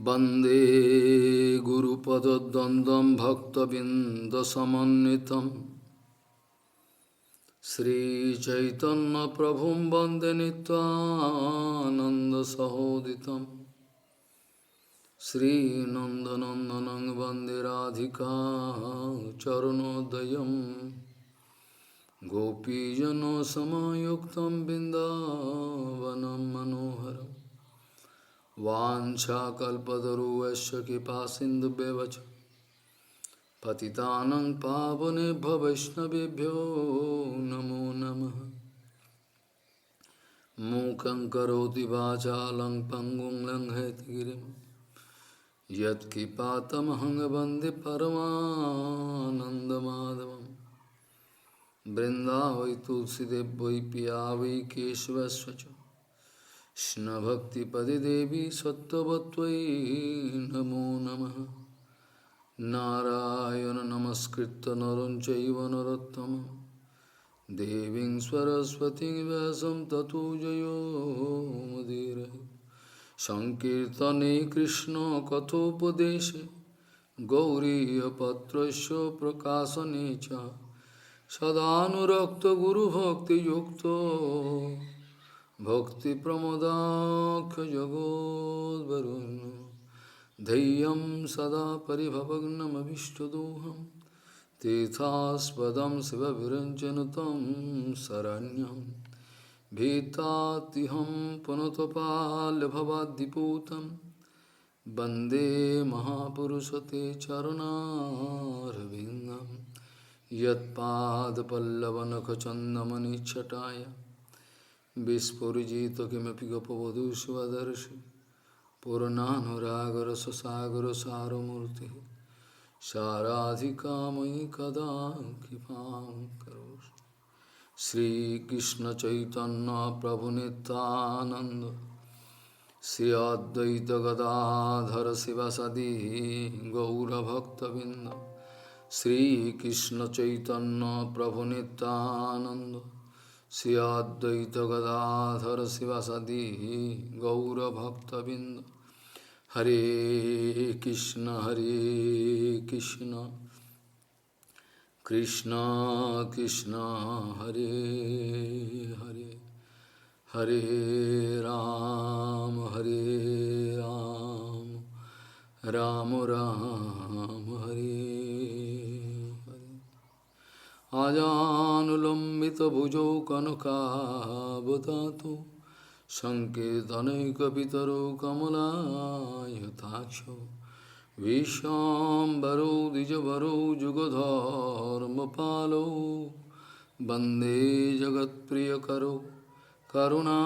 वन्दे गुरुपदद्वन्द्वं भक्तबिन्दसमन्वितं श्रीचैतन्यप्रभुं वन्दे नित्यानन्दसहोदितं श्रीनन्दनन्दनं वन्दे राधिका चरणोदयं गोपीजनसमायुक्तं बिन्दावनं मनोहरम् वाञ्छाकल्पतरुश्च कृपासिन्धुभ्यः च पतितानां पावनेभ्यो वैष्णवेभ्यो नमो नमः। मूकं करोति वाचालं पङ्गुं लङ्घयतिगिरिं यत्कृपातमहं वन्दे परमानन्दमाधवं। वृन्दावै तुलसीदेव वै पिया वै केशवस्य च कृष्णभक्तिपदे देवी सत्त्ववत्त्वयि नमो नमः। नारायण नमस्कृत्य नरं चैव नरोत्तमं देवीं सरस्वतीं व्यासं ततो जयो मुदीरये। संकीर्तने कृष्ण कथोपदेशे गौरीयपत्रस्य प्रकाशने च सदानुरक्तो गुरुभक्तियुक्तो भक्तिप्रमोदाख्यजगोद्वरुन् धैर्यं सदा परिभवग्नमभिष्टदोहं तीर्थास्पदं शिवविरञ्जनुतं शरण्यं भीतातिहं पुनतपाल्यभवाद्दिपूतं वन्दे महापुरुषते चरणारविन्दं यत्पादपल्लवनखचन्दमनिच्छटाय विस्फुरिजित किमपि गपवधू स्वदर्शि पूर्णानुरागर ससागर सारमूर्ति साराधिकामयि कदा कृपां करोषि। श्रीकृष्ण चैतन्य प्रभु नित्यानंद श्री अद्वैत गदाधर शिवसदि गौरभक्तबिंद। श्रीकृष्ण चैतन्य प्रभु नित्यानंद श्री अद्वैत गदाधर शिवसदि गौरभक्तबिंद। हरे कृष्ण कृष्ण कृष्ण हरे हरे हरे राम राम राम हरे हरे। आजानुलम्बितभुजौ कनकावदातु संकीर्तनैकपितरो कमलायताक्षो विश्वाम्बरो द्विजवरो जुगधर्मपालो वन्दे जगत्प्रियकरो करुणावतारो।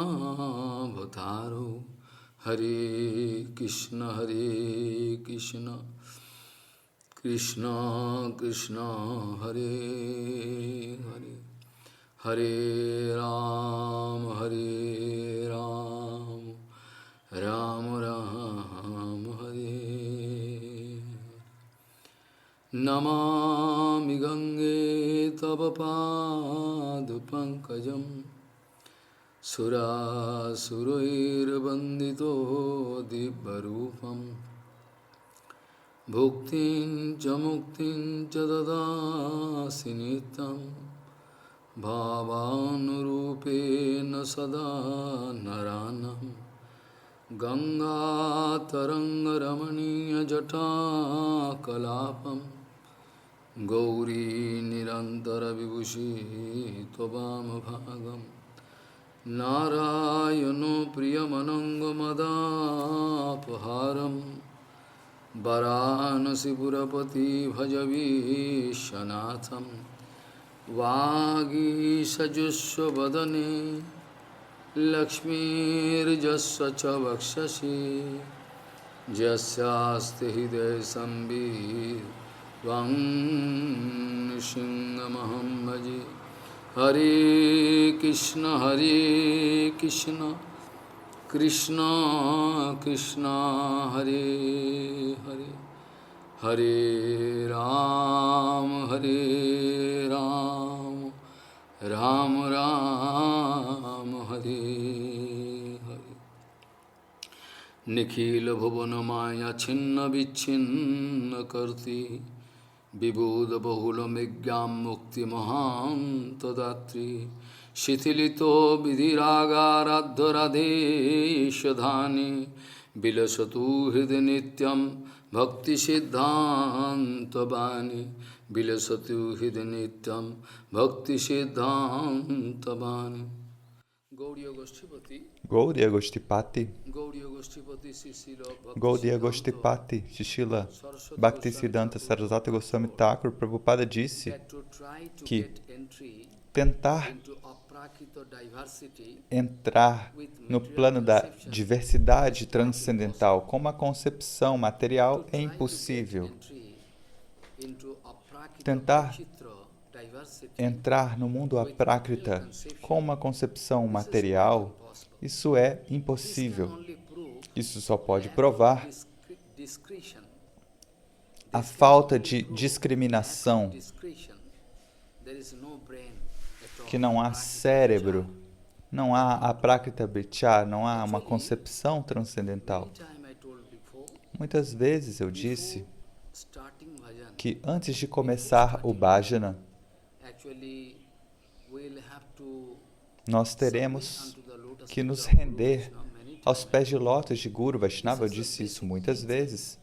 हरे कृष्ण कृष्ण कृष्ण हरे हरे हरे राम राम राम हरे। नमामि गंगे तव पादपङ्कजं सुरासुरैर्वन्दितो दिव्यरूपं भुक्तिं च मुक्तिं च ददासि नित्यं भावानुरूपेण सदा नरानं। गंगातरङ्गरमणीयजटाकलापं गौरी निरन्तरविभूषि त्ववामभागं। नारायणो प्रियमनङ्गमदापहारं वरानसीपुरपति भजवीशनाथं। वागीसजुष्वदने लक्ष्मीर्जस्य च वक्षसि यस्यास्ति हृदये संवित् त्वं सिंहमहं भजे। हरे कृष्ण कृष्ण कृष्ण हरे हरे हरे राम राम राम हरे Hare. Nikhila bhuvana maya chinna vichinna karti Vibhuda bahula migyam mukti mahanta datri Shithilito vidhiraga radhani Vilasatu hridhi nityam bhakti siddhanta bani Vilasatu hridhi nityam bhakti siddhanta bani Gaudiya Goshtipati, Gaudiya Goshtipati, Shishila Bhaktisiddhanta Sarasvati Goswami Thakur Prabhupada disse que tentar entrar no plano da diversidade transcendental com uma concepção material é impossível. Tentar entrar no mundo aprákrita com uma concepção material, isso é impossível. Isso só pode provar a falta de discriminação, que não há cérebro, não há aprákrita vichara, não há uma concepção transcendental. Muitas vezes eu disse que antes de começar o bhajana, nós teremos que nos render aos pés de lótus de Guru Vaishnava. Eu disse isso muitas vezes.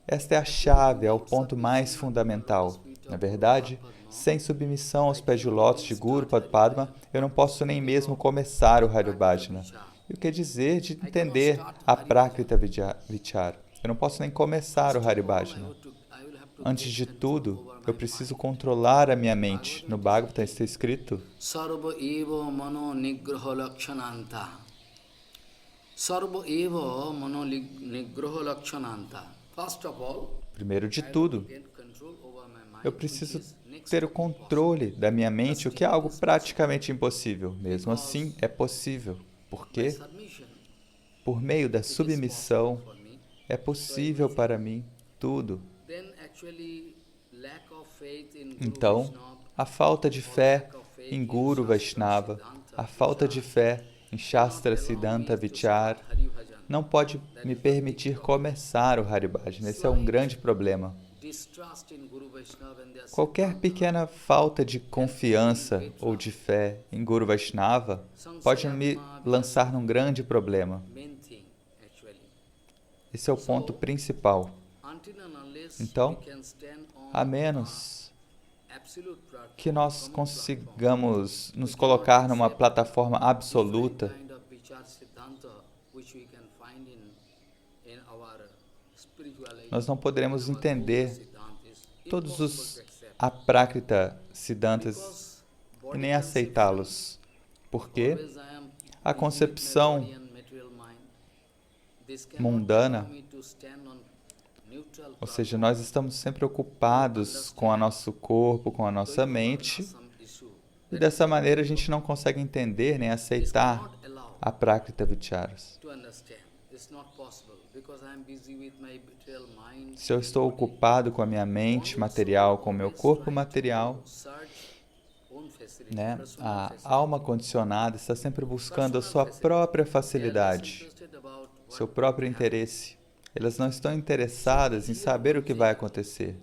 Esta é a chave, é o ponto mais fundamental. Na verdade, sem submissão aos pés de lótus de Guru Padma, eu não posso nem mesmo começar o Hari Bhajana. E o que dizer de entender a Prakrita Vichara? Eu não posso nem começar o Hari Bhajana. Antes de tudo, eu preciso controlar a minha mente. No Bhagavatam está escrito: Sarva eva mano nigraha lakshananta. Sarva eva mano nigraha lakshananta. First of all, primeiro de tudo, eu preciso ter o controle da minha mente, o que é algo praticamente impossível. Mesmo assim, é possível. Por quê? Por meio da submissão, é possível para mim tudo. Então, a falta de fé em Guru Vaishnava, a falta de fé em Shastra Siddhanta Vichara, não pode me permitir começar o Hari Bhajana. Esse é um grande problema. Qualquer pequena falta de confiança ou de fé em Guru Vaishnava pode me lançar num grande problema. Esse é o ponto principal. Então, a menos que nós consigamos nos colocar numa plataforma absoluta, nós não poderemos entender todos os aprákrita siddhantas e nem aceitá-los, porque a concepção mundana, ou seja, nós estamos sempre ocupados com o nosso corpo, com a nossa mente, e dessa maneira a gente não consegue entender nem aceitar a Prakrita Vicharas. Se eu estou ocupado com a minha mente material, com o meu corpo material, a alma condicionada está sempre buscando a sua própria facilidade, seu próprio interesse. Elas não estão interessadas em saber o que vai acontecer.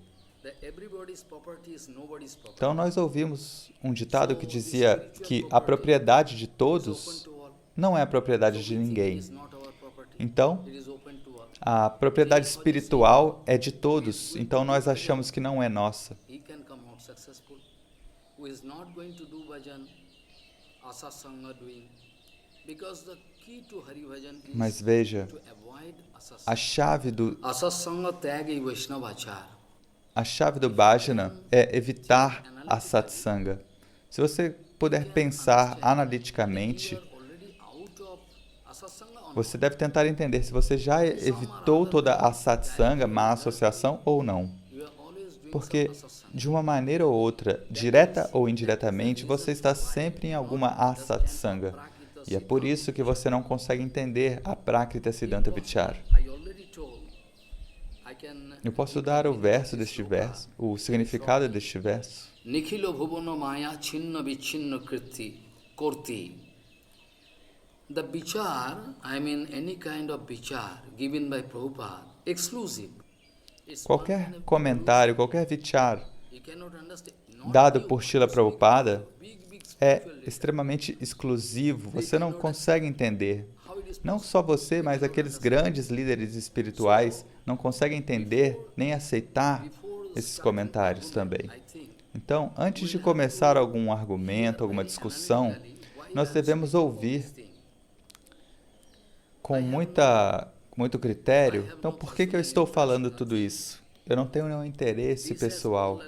Então, nós ouvimos um ditado que dizia que a propriedade de todos não é a propriedade de ninguém. Então, a propriedade espiritual é de todos, então nós achamos que não é nossa. Mas veja, a chave do bhajana é evitar a satsanga. Se você puder pensar analiticamente, você deve tentar entender se você já evitou toda a satsanga, má associação ou não. Porque, de uma maneira ou outra, direta ou indiretamente, você está sempre em alguma asatsanga. E é por isso que você não consegue entender a Prakrita Siddhanta Vichara. Eu posso dar o verso deste verso, o significado deste verso. Nikhilo bhuvana maya chinna vichinna kriti korti the vichar, I mean any kind of vichar given by Prabhupada, exclusive. Qualquer comentário, qualquer vichar You cannot understand. Not dado you, por Srila so Prabhupada big é spiritual leader. extremamente exclusivo, você não consegue entender. How it is Não possible? só você, mas aqueles grandes líderes espirituais não conseguem entender nem aceitar esses comentários também. I think Então, antes de começar algum argumento, alguma discussão, nós devemos ouvir com muito critério. Então, por que eu estou falando tudo isso? Eu não tenho nenhum interesse pessoal.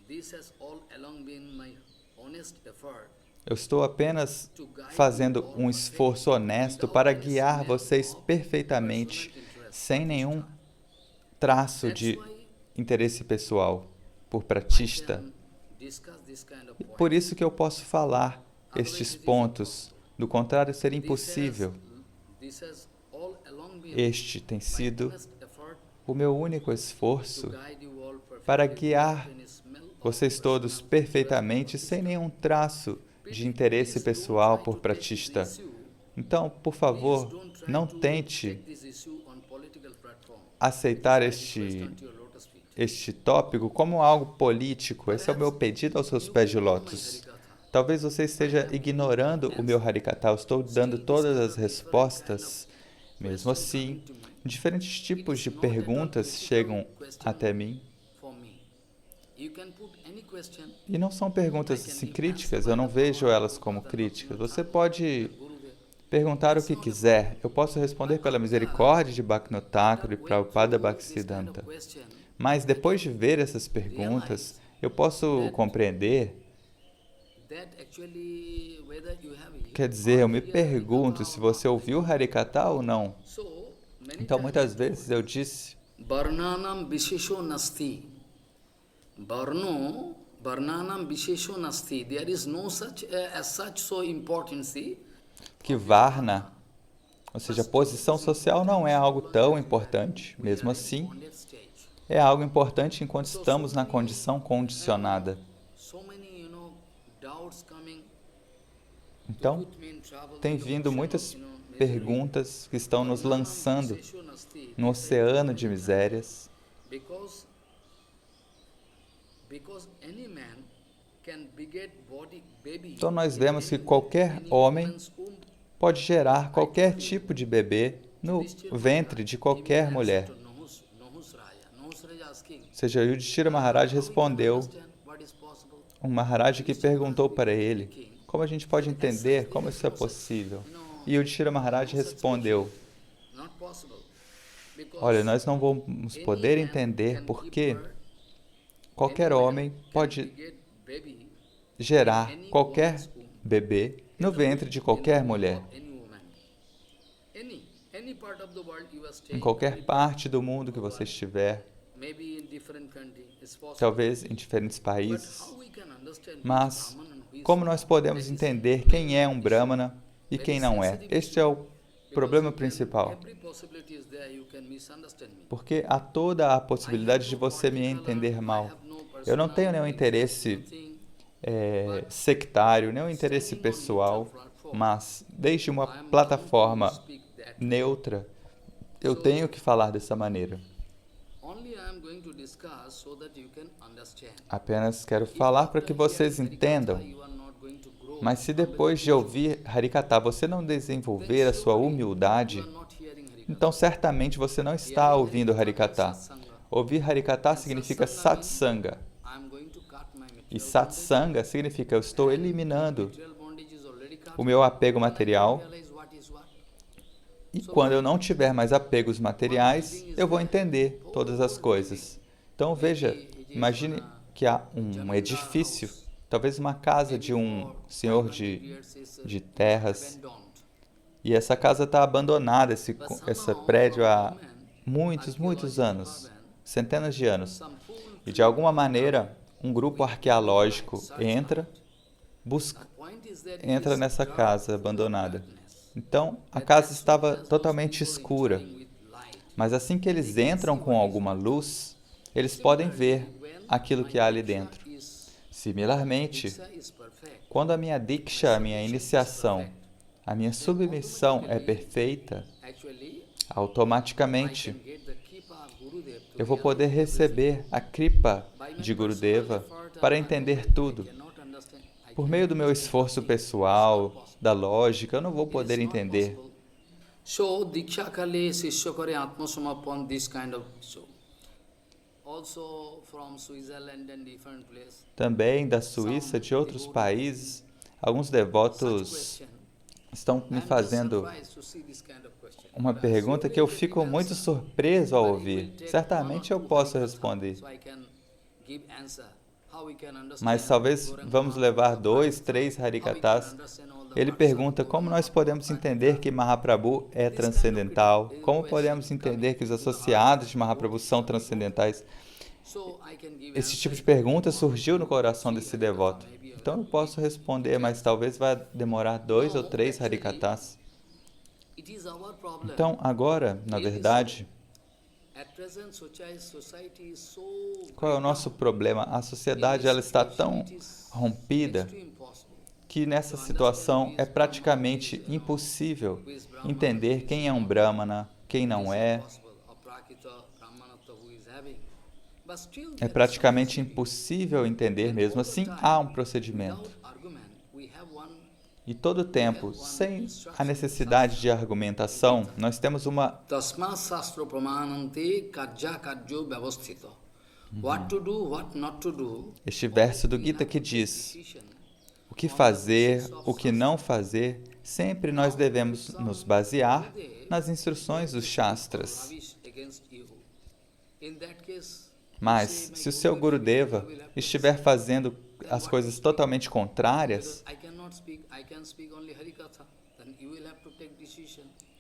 this has all along been my honest effort. Eu estou apenas fazendo um esforço honesto para guiar vocês perfeitamente, sem nenhum traço de interesse pessoal, por pratista. Discuss this kind of E point. por isso que eu posso falar estes pontos. Do contrário, seria impossível. This has all along been Este tem my sido honest effort o meu único to esforço guide you all para perfectly guiar in a smell of vocês todos perfeitamente, sem nenhum traço de interesse pessoal por pratista. Então, por favor, não tente aceitar este tópico como algo político. Esse é o meu pedido aos seus pés de lótus. Talvez você esteja ignorando o meu Harikata. Eu estou dando todas as respostas. Mesmo assim, diferentes tipos de perguntas chegam até mim. E não são perguntas assim críticas, eu não vejo elas como críticas. Você pode perguntar o que quiser. Eu posso responder pela misericórdia de Bhaktivinoda Thakur e Prabhupada Bhaktisiddhanta. Mas depois de ver essas perguntas, eu posso compreender. Quer dizer, eu me pergunto se você ouviu Harikata ou não. Então, muitas vezes eu disse, Varnanam vishesho nasti. Varnanam vishesho nasti. There is no such, as such, so importance. que Varna, ou seja, a posição social não é algo tão importante. Mesmo assim, é algo importante enquanto estamos na condição condicionada. Então, tem vindo muitas perguntas que estão nos lançando no oceano de misérias. Então, nós vemos que qualquer homem pode gerar qualquer tipo de bebê no ventre de qualquer mulher. Ou seja, Yudhishthira Maharaj respondeu, um Maharaj que perguntou para ele, como a gente pode entender como isso é possível? E Yudhishthira Maharaj respondeu, olha, nós não vamos poder entender porque qualquer homem pode gerar qualquer bebê no ventre de qualquer mulher. Em qualquer parte do mundo que você estiver, talvez em diferentes países. Mas como nós podemos entender quem é um Brahmana e quem não é? Este é o problema principal. Porque há toda a possibilidade de você me entender mal. Eu não tenho nenhum interesse sectário, nenhum interesse pessoal, mas desde uma plataforma neutra, eu tenho que falar dessa maneira. Apenas quero falar para que vocês entendam. Mas se depois de ouvir Harikata você não desenvolver a sua humildade, então certamente você não está ouvindo Harikata. Ouvir Harikata significa satsanga. E satsanga significa eu estou eliminando o meu apego material. E quando eu não tiver mais apegos materiais, eu vou entender todas as coisas. Então veja, imagine que há um edifício, talvez uma casa de um senhor de terras, e essa casa está abandonada, esse prédio há muitos anos, centenas de anos. E de alguma maneira, um grupo arqueológico entra nessa casa abandonada. Então, a casa estava totalmente escura. Mas assim que eles entram com alguma luz, eles podem ver aquilo que há ali dentro. Similarmente, quando a minha diksha, a minha iniciação, a minha submissão é perfeita, actually, I automaticamente can get the Kripa Gurudev to eu vou help poder me receber a Kripa by my de personal Gurudeva effort, para I entender tudo. cannot understand. I Por cannot meio do meu understand esforço bhakti. pessoal, da lógica, eu não vou It is poder not entender. possible. So, Diksha Kale, Sishya Kare Atma Samapan, this kind of show. Also from Switzerland and different places. Também da Suíça, de outros países, alguns devotos estão me fazendo uma pergunta que eu fico muito surpreso ao ouvir. Certamente eu posso responder, mas talvez vamos levar 2, 3 Harikatás. Ele pergunta como nós podemos entender que Mahaprabhu é transcendental, como podemos entender que os associados de Mahaprabhu são transcendentais. Esse tipo de pergunta surgiu no coração desse devoto. Então eu posso responder, mas talvez vá demorar 2 ou 3 Harikatás. Então agora, na verdade, qual é o nosso problema? A sociedade ela está tão rompida que nessa situação é praticamente impossível entender quem é um Brahmana, quem não é. É praticamente impossível entender mesmo assim, há um procedimento. E todo tempo, sem a necessidade de argumentação, nós temos uma... Este verso do Gita que diz: o que fazer, o que não fazer, sempre nós devemos nos basear nas instruções dos Shastras. Mas, se o seu Gurudeva estiver fazendo as coisas totalmente contrárias,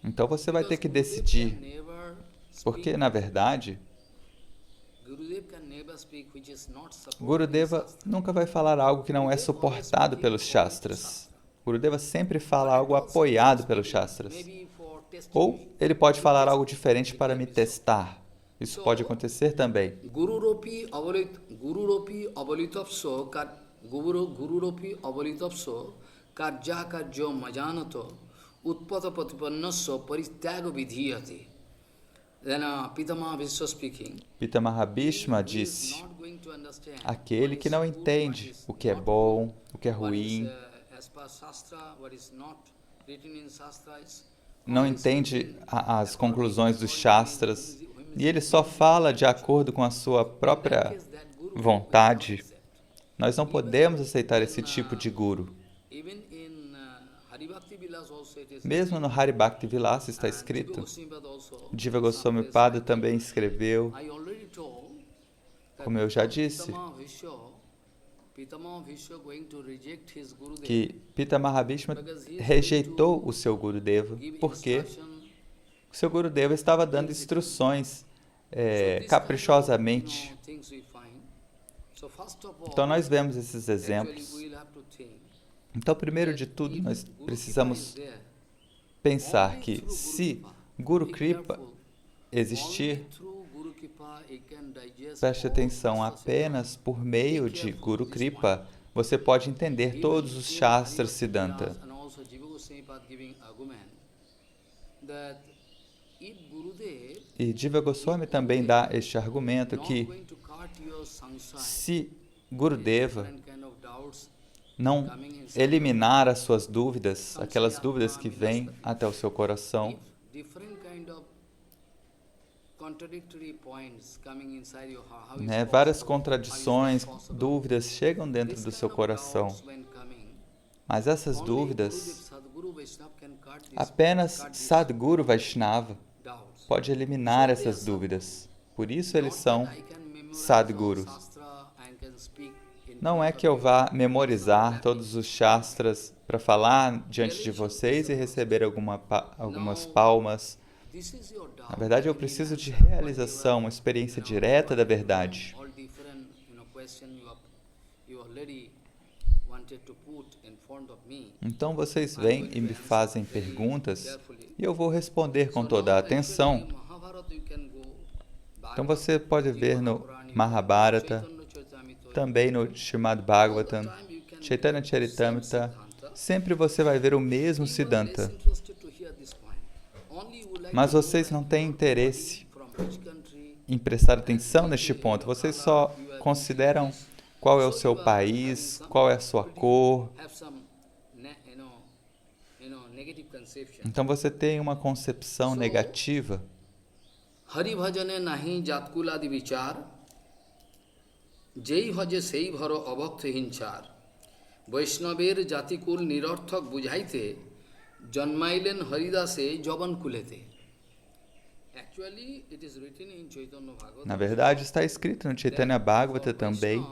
então você vai ter que decidir, porque, na verdade, Gurudeva nunca vai falar algo que não é suportado pelos Shastras. Gurudeva sempre fala algo apoiado pelos Shastras. Ou ele pode falar algo diferente para me testar. Isso pode acontecer também. Gururopi avalitapso karja karjo majanato utpata patipannasso parityaga vidhiyate. Then Pitama Bhishma speaking. Pitama Bhishma disse: aquele que não entende o que é bom, o que é ruim, não entende as conclusões dos Shastras, e ele só fala de acordo com a sua própria vontade, nós não podemos aceitar esse tipo de guru. Mesmo no Hari Bhakti Vilasa está escrito, Jiva Goswami Pada também escreveu, como eu já disse, que Pitama Bhishma rejeitou o seu Gurudeva porque o seu Gurudeva estava dando instruções caprichosamente. Então nós vemos esses exemplos. Então, primeiro de tudo, nós precisamos pensar que se Guru Kripa existir, preste atenção, apenas por meio de Guru Kripa você pode entender todos os Shastras Siddhanta. E Jiva Goswami também dá este argumento que se Gurudeva não eliminar as suas dúvidas, aquelas dúvidas que vêm até o seu coração, várias contradições, dúvidas chegam dentro do seu coração. Mas essas dúvidas, apenas Sadguru Vaishnava pode eliminar essas dúvidas. Por isso eles são Sadgurus. Não é que eu vá memorizar todos os Shastras para falar diante de vocês e receber algumas palmas. Na verdade, eu preciso de realização, uma experiência direta da verdade. Então vocês vêm e me fazem perguntas e eu vou responder com toda a atenção. Então você pode ver no Mahabharata, também no Srimad Bhagavatam, Chaitanya Charitamrita, sempre você vai ver o mesmo Siddhanta. Mas vocês não têm interesse em prestar atenção neste ponto. Vocês só consideram qual é o seu país, qual é a sua cor. Então você tem uma concepção negativa. Hari bhajane nahi jatkula di vichar, jei bhaje sei bharo abhakta hinchar, Vaishnaver jatikul nirarthak bujaite, janmailen haridase jaban kulete. Actually, it is written in Chaitanya Bhagavata. Na verdade, está escrito no Chaitanya Bhagavata também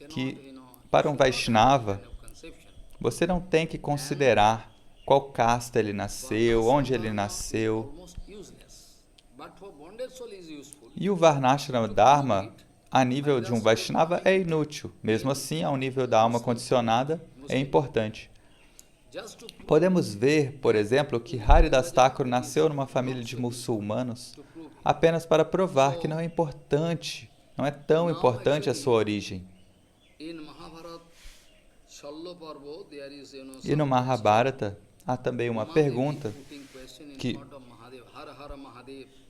que para um Vaishnava, você não tem que considerar qual casta ele nasceu, onde ele nasceu. E o Varnashrama Dharma, a nível de um Vaishnava, é inútil. Mesmo assim, ao nível da alma condicionada, é importante. Podemos ver, por exemplo, que Haridas Thakur nasceu numa família de muçulmanos apenas para provar que não é importante, não é tão importante a sua origem. E no Mahabharata, há também uma pergunta que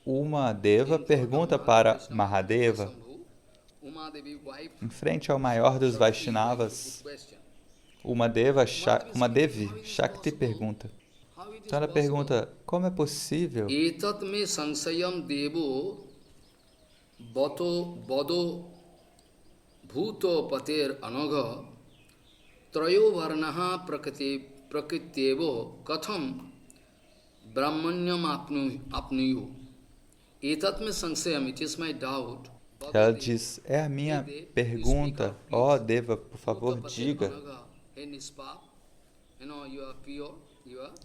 uma deva pergunta para Mahadeva, em frente ao maior dos Vaishnavas, uma Devi Shakti pergunta. Então ela pergunta, como é possível Etat me sansayam devo bodo bhuto pater anagha trayo varnaha prakrityevo katham brahmanyam apnuyu. Etat me sansayam, it is my doubt. Ela diz, é a minha pergunta, ó Deva, por favor, diga.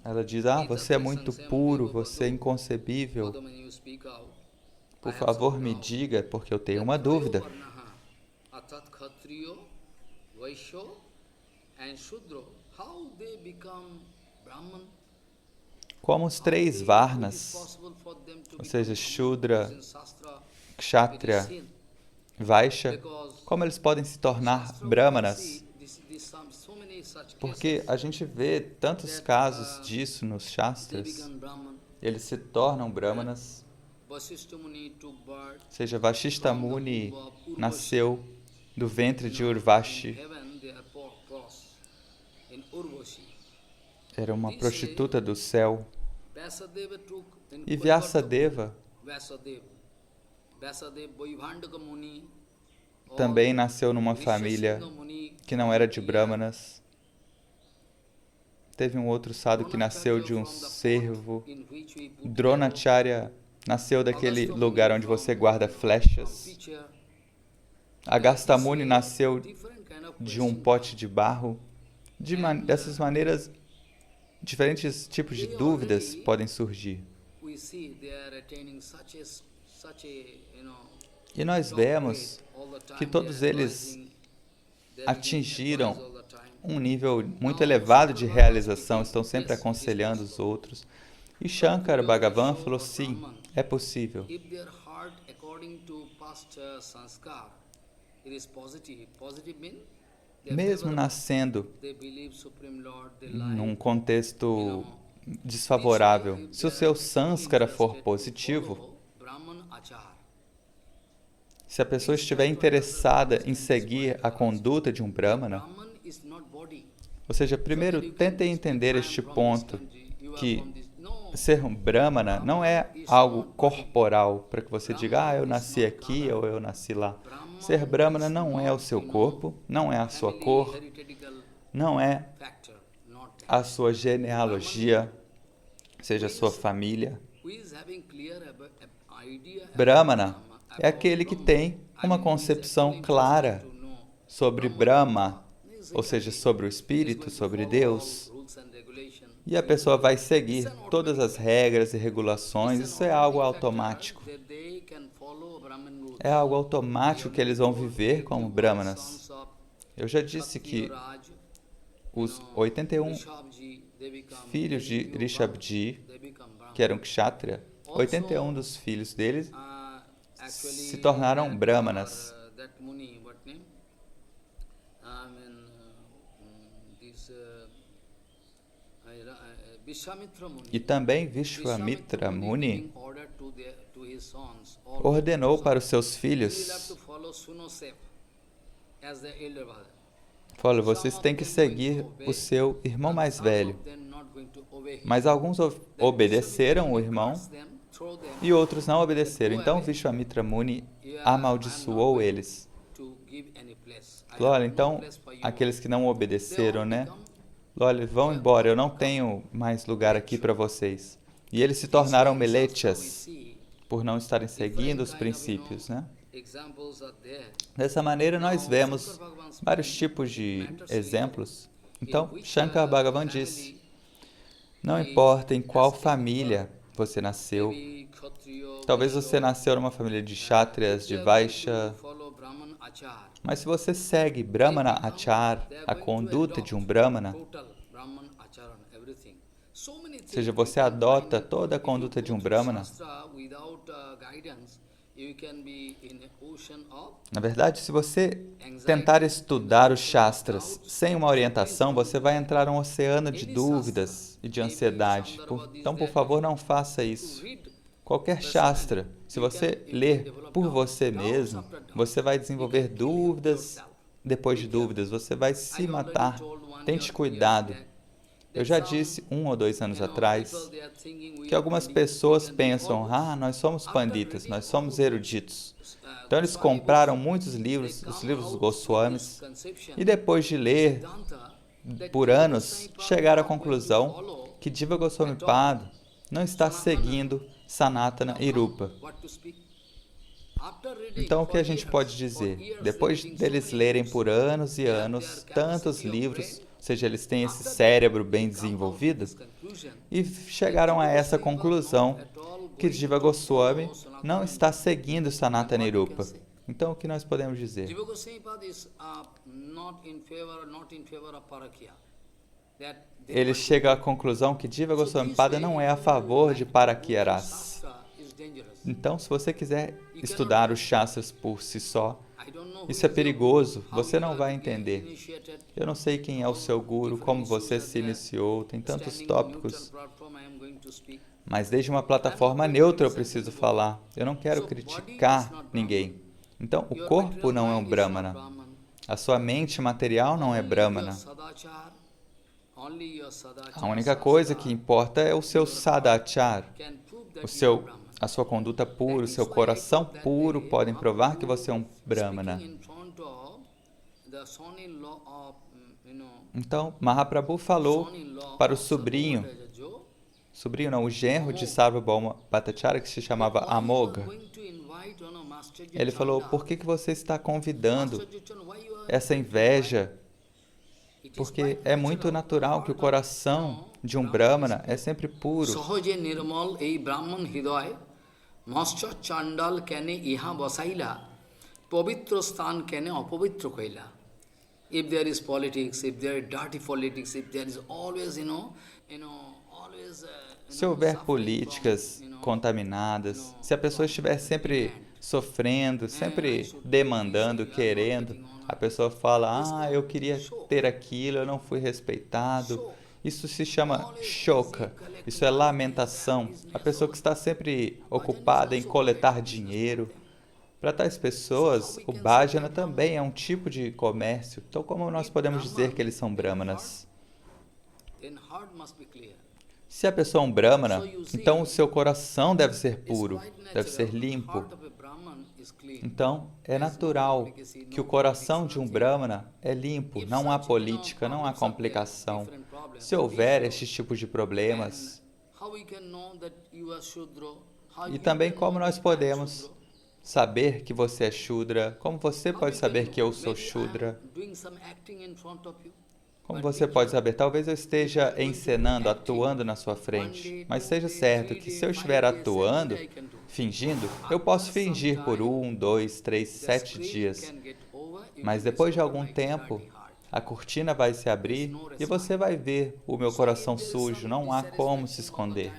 Ela diz, você é muito puro, você é inconcebível. Por favor, me diga, porque eu tenho uma dúvida. Como os três Varnas, ou seja, Shudra, Kshatriya, Vaishya, como eles podem se tornar Brahmanas? Porque a gente vê tantos casos disso nos Shastras. Eles se tornam Brahmanas. Ou seja, Vashishta Muni nasceu do ventre de Urvashi. Era uma prostituta do céu. E Vyasadeva também nasceu numa família que não era de Brahmanas. Teve um outro sadhu que nasceu de um servo. Dronacharya nasceu daquele lugar onde você guarda flechas. Agastya Muni nasceu de um pote de barro. Dessas maneiras, diferentes tipos de dúvidas podem surgir. E nós vemos que todos eles atingiram um nível muito elevado de realização, estão sempre aconselhando os outros. E Shankara Bhagavan falou, sim, é possível. Mesmo nascendo num contexto desfavorável, se o seu sânskara for positivo, se a pessoa estiver interessada em seguir a conduta de um Brahmana, ou seja, primeiro tentem entender este ponto, que ser um Brahmana não é algo corporal, para que você diga, eu nasci aqui ou eu nasci lá. Ser Brahmana não é o seu corpo, não é a sua cor, não é a sua genealogia, seja a sua família. Brahmana é aquele que tem uma concepção clara sobre Brahma, ou seja, sobre o Espírito, sobre Deus. E a pessoa vai seguir todas as regras e regulações, isso é algo automático. É algo automático que eles vão viver como Brahmanas. Eu já disse que os 81 filhos de Rishabhji, que eram Kshatriya, 81 dos filhos deles se tornaram Brahmanas. E também Vishwamitra Muni ordenou para os seus filhos, falou, vocês têm que seguir o seu irmão mais velho. Mas alguns obedeceram o irmão e outros não obedeceram. Então Vishwamitra Muni amaldiçoou eles. Falou, olha, então aqueles que não obedeceram, né? Olha, vão embora, eu não tenho mais lugar aqui para vocês. E eles se tornaram melechas por não estarem seguindo os princípios, né? Dessa maneira nós vemos vários tipos de exemplos. Então, Shankar Bhagavan disse, não importa em qual família você nasceu, talvez você nasceu numa família de Kshatriyas, de Vaishya, mas se você segue Brahmana Achar, a conduta de um Brahmana, ou seja, você adota toda a conduta de um Brahmana, na verdade, se você tentar estudar os Shastras sem uma orientação, você vai entrar num oceano de dúvidas e de ansiedade. Então, por favor, não faça isso. Qualquer Shastra, se você ler por você mesmo, você vai desenvolver dúvidas depois de dúvidas, você vai se matar. Tente cuidado. Eu já disse 1 ou 2 anos atrás que algumas pessoas pensam, nós somos panditas, nós somos eruditos. Então eles compraram muitos livros, os livros dos Goswamis, e depois de ler por anos, chegaram à conclusão que Jiva Goswami Pada não está seguindo Sanatana e Rupa. Então, o que a gente pode dizer? Depois deles lerem por anos e anos tantos livros, ou seja, eles têm esse cérebro bem desenvolvido, e chegaram a essa conclusão que Jiva Goswami não está seguindo Sanatana e Rupa. Então, o que nós podemos dizer? Ele chega à conclusão que Jiva Goswami Pada não é a favor de Parakyaras. Então, se você quiser estudar os Shastras por si só, isso é perigoso, você não vai entender. Eu não sei quem é o seu guru, como você se iniciou, tem tantos tópicos. Mas desde uma plataforma neutra eu preciso falar. Eu não quero criticar ninguém. Então, o corpo não é um Brahmana. A sua mente material não é Brahmana. A única coisa que importa é o seu sadachar, a sua conduta pura, o seu coração puro podem provar que você é um Brahmana. Então, Mahaprabhu falou para o sobrinho não, o genro de Sarvabhauma Bhattacharya, que se chamava Amoga. Ele falou, por que você está convidando essa inveja? Porque é muito natural que o coração de um Brahmana é sempre puro. If there is politics, if there is dirty politics, if there is always, se houver políticas contaminadas, se a pessoa estiver sempre sofrendo, sempre demandando, querendo, a pessoa fala, eu queria ter aquilo, eu não fui respeitado. Isso se chama shoka, isso é lamentação. A pessoa que está sempre ocupada em coletar dinheiro. Para tais pessoas, o bhajana também é um tipo de comércio. Então, como nós podemos dizer que eles são brahmanas? Se a pessoa é um brahmana, então o seu coração deve ser puro, deve ser limpo. Então, é natural que o coração de um brahmana é limpo, não há política, não há complicação. Se houver estes tipos de problemas, e também como nós podemos saber que você é Shudra, como você pode saber que eu sou Shudra? Como você pode saber? Talvez eu esteja encenando, atuando na sua frente, mas seja certo que se eu estiver atuando, fingindo, eu posso fingir por 1, 2, 3, 7 dias, mas depois de algum tempo, a cortina vai se abrir e você vai ver o meu coração sujo, não há como se esconder.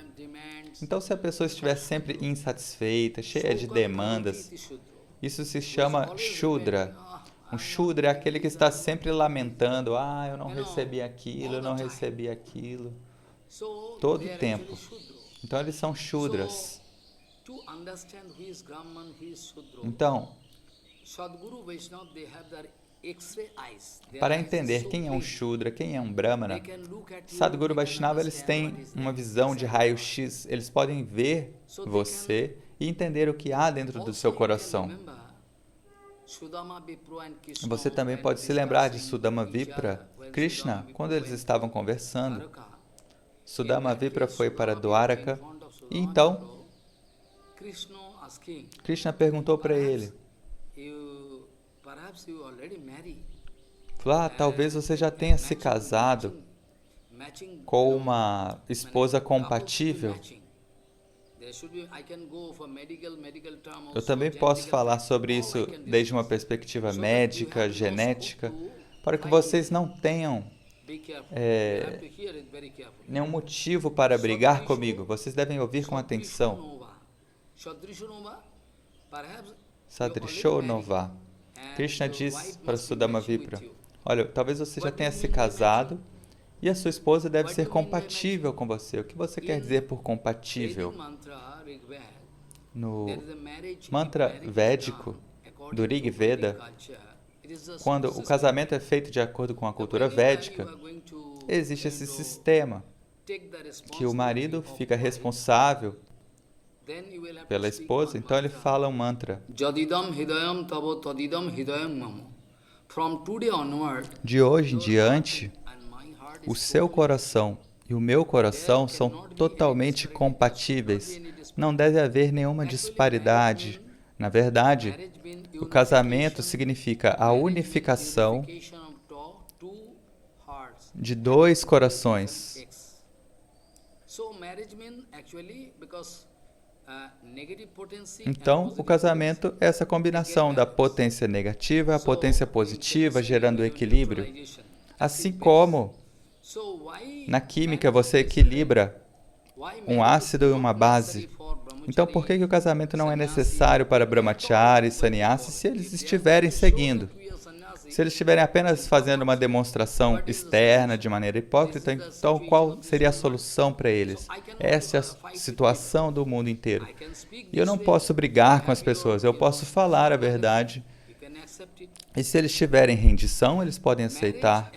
Então, se a pessoa estiver sempre insatisfeita, cheia de demandas, isso se chama Shudra. Um Shudra é aquele que está sempre lamentando, eu não recebi aquilo, eu não recebi aquilo. todo o tempo. Então eles são Shudras. Então, para entender quem é um Shudra, quem é um Brahmana, Sadhguru Vaishnava, eles têm uma visão de raio-x, eles podem ver você e entender o que há dentro do seu coração. Você também pode se lembrar de Sudama Vipra, Krishna, quando eles estavam conversando. Sudama Vipra foi para Dwaraka e então Krishna perguntou para ele, falou, talvez você já tenha se casado com uma esposa compatível. Eu também posso falar sobre isso desde uma perspectiva médica, genética, para que vocês não tenham nenhum motivo para brigar comigo. Vocês devem ouvir com atenção. Sadrishonova. Krishna diz para Sudama Vipra, olha, talvez você já tenha se casado e a sua esposa deve ser compatível com você. O que você quer dizer por compatível? No mantra védico do Rig Veda, quando o casamento é feito de acordo com a cultura védica, existe esse sistema que o marido fica responsável pela esposa, então ele fala um mantra. De hoje em diante, o seu coração e o meu coração são totalmente compatíveis. Não deve haver nenhuma disparidade. Na verdade, o casamento significa a unificação de dois corações. Então, o casamento é essa combinação da potência negativa e a potência positiva, gerando equilíbrio. Assim como na química você equilibra um ácido e uma base. Então, por que o casamento não é necessário para brahmachari e sannyasi se eles estiverem seguindo? Se eles estiverem apenas fazendo uma demonstração externa de maneira hipócrita, então qual seria a solução para eles? Essa é a situação do mundo inteiro. E eu não posso brigar com as pessoas, eu posso falar a verdade. E se eles tiverem rendição, eles podem aceitar.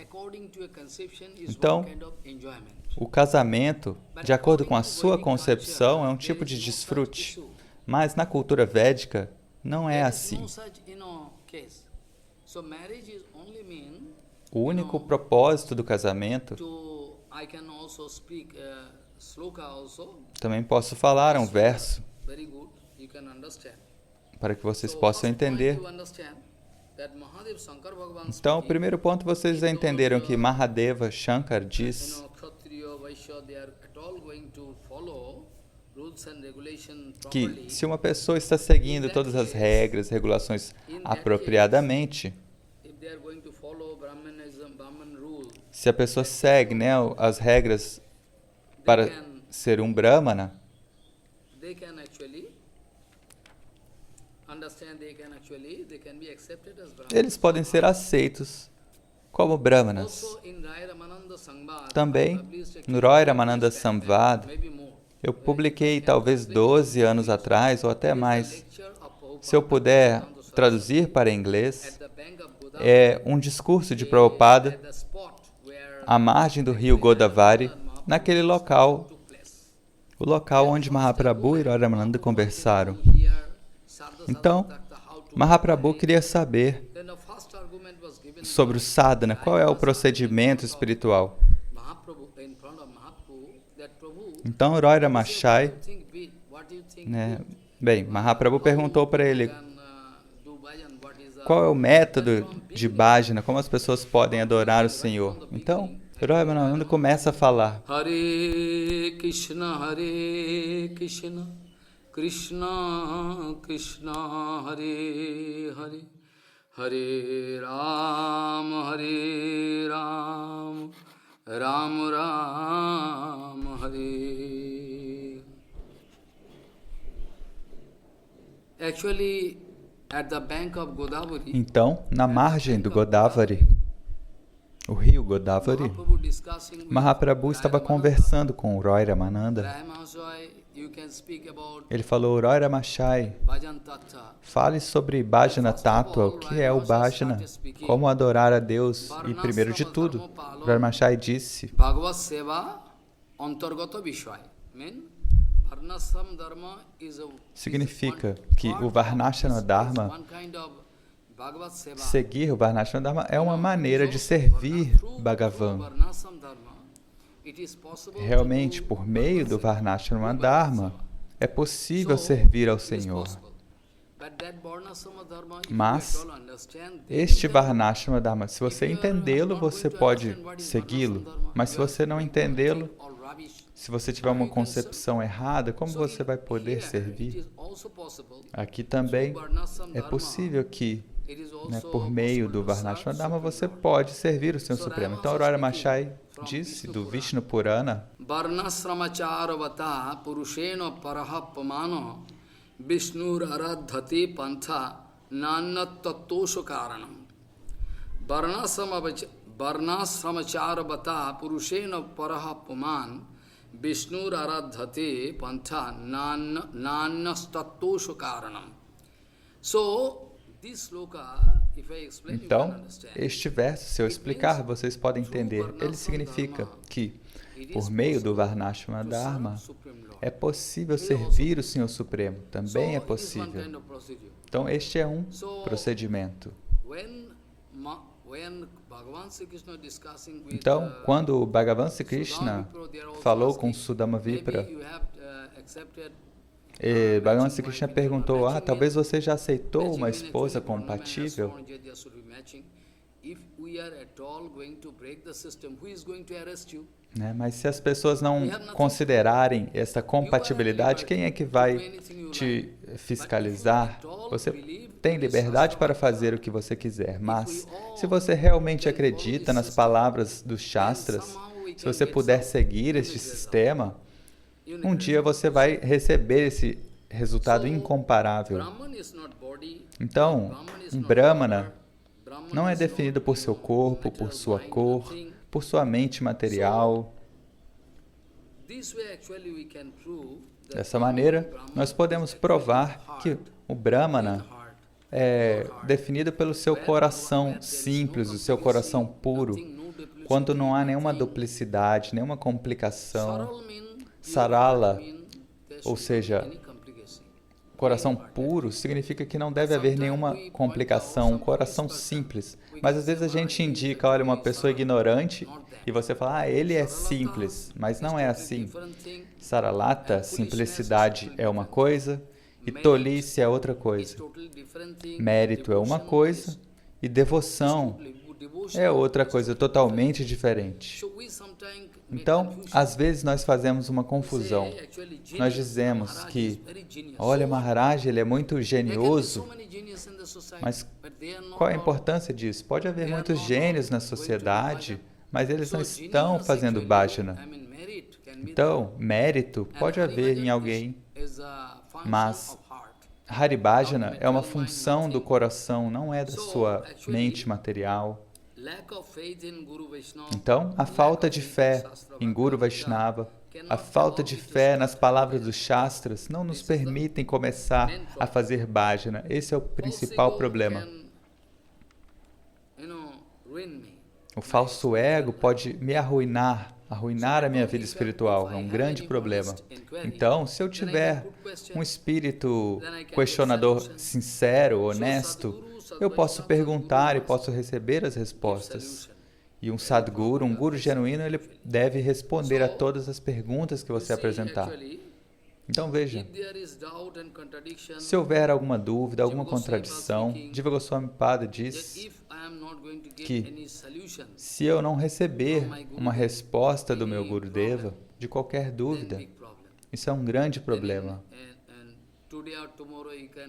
Então, o casamento, de acordo com a sua concepção, é um tipo de desfrute. Mas na cultura védica, não é assim. O único propósito do casamento, também posso falar um verso, para que vocês possam entender. Então, o primeiro ponto, vocês já entenderam que Mahadeva Shankar diz que se uma pessoa está seguindo todas as regras, regulações apropriadamente, se a pessoa segue, as regras para ser um Brahmana, eles podem ser aceitos como Brahmanas. Também, no Roy Ramananda Samvad, eu publiquei talvez 12 anos atrás, ou até mais, se eu puder traduzir para inglês, é um discurso de Prabhupada à margem do rio Godavari, naquele local, o local onde Mahaprabhu e Roy Ramananda conversaram. Então, Mahaprabhu queria saber sobre o sadhana, qual é o procedimento espiritual. Então, Roy Ramachai, Mahaprabhu perguntou para ele qual é o método de bhajana, como as pessoas podem adorar o Senhor. Então, Roy Ramananda começa a falar. Hare Krishna, Krishna Krishna, Hare Hare, Hare Ram, Ram Ram, Hare. Então, na margem do Godavari, o rio Godavari, Mahaprabhu discussing with Mahaprabhu estava Ramananda. conversando com o Roy Ramananda. Ramananda, you can speak about Ele falou, Roy Ramachai, Bhajan Tattva. fale sobre Bhajana Tattva, o que é o Bhajana, como adorar a Deus. E primeiro de tudo, Roy Ramachai disse, Bhagavad Seva Antargata Vishwai. Mean Varnashram Dharma is a significa que o Varnashana Dharma, one kind of Bhagavad Seva. seguir o Varnashana Dharma é uma maneira de servir Bhagavan. Varnashram Dharma, it is possible Realmente, to do por meio do Varnashana Bhagavad Dharma, Seva. é possível servir ao Senhor. Mas este Varnashana Dharma, se você entendê-lo, você pode segui-lo. Mas se você não entendê-lo, se você tiver uma concepção errada, como você vai poder servir? Aqui também é possível que, por meio do Varnashana Dharma, você pode servir o Senhor Supremo. Então, Roy Ramachai disse do Vishnu Purana, Varnasramacharavata purushena parahapamano Vishnur aradhati pantha nannat tattosha karanam. Varnasramacharavata purushena parahapaman Vishnur aradhati pantha nannas tattosha karanam. So, this sloka, if I explain, you can então, understand. este verso, se eu explicar, vocês podem entender. Ele significa que, por meio do Varnashana Dharma, é possível servir o Senhor Supremo. Também é possível. Então, este é um procedimento. Então, quando o Bhagavan Sri Krishna falou com Sudama Vipra, Bhagavan Sri Krishna perguntou, talvez você já aceitou uma esposa compatível? Mas se as pessoas não considerarem essa compatibilidade, quem é que vai te fiscalizar? Você tem liberdade para fazer o que você quiser, mas se você realmente acredita nas palavras dos Shastras, se você puder seguir este sistema, um dia você vai receber esse resultado incomparável. Então, um Brahmana não é definido por seu corpo, por sua cor, por sua mente material. Dessa maneira, nós podemos provar que o Brahmana é definido pelo seu coração simples, o seu coração puro, quando não há nenhuma duplicidade, nenhuma complicação. Sarala, ou seja, coração puro, significa que não deve haver nenhuma complicação, um coração simples. Mas às vezes a gente indica, olha, uma pessoa ignorante, e você fala, ele é simples, mas não é assim. Saralata, simplicidade é uma coisa, e tolice é outra coisa. Mérito é uma coisa, e devoção é outra coisa totalmente diferente. Então, às vezes nós fazemos uma confusão. Nós dizemos que, olha, Maharaj, ele é muito genioso, mas qual a importância disso? Pode haver muitos gênios na sociedade, mas eles não estão fazendo bhajana. Então, mérito pode haver em alguém, mas Hari Bhajana é uma função do coração, não é da sua mente material. Então, a falta de fé em Guru Vaishnava, a falta de fé nas palavras dos Shastras não nos permitem começar a fazer bhajana. Esse é o principal problema. O falso ego pode me arruinar a minha vida espiritual. É um grande problema. Então, se eu tiver um espírito questionador sincero, honesto, eu posso perguntar e posso receber as respostas. E um Sadguru, um guru genuíno, ele deve responder a todas as perguntas que você apresentar. Então veja, se houver alguma dúvida, alguma contradição, Jiva Goswami Pada diz que se eu não receber uma resposta do meu Gurudeva de qualquer dúvida, isso é um grande problema.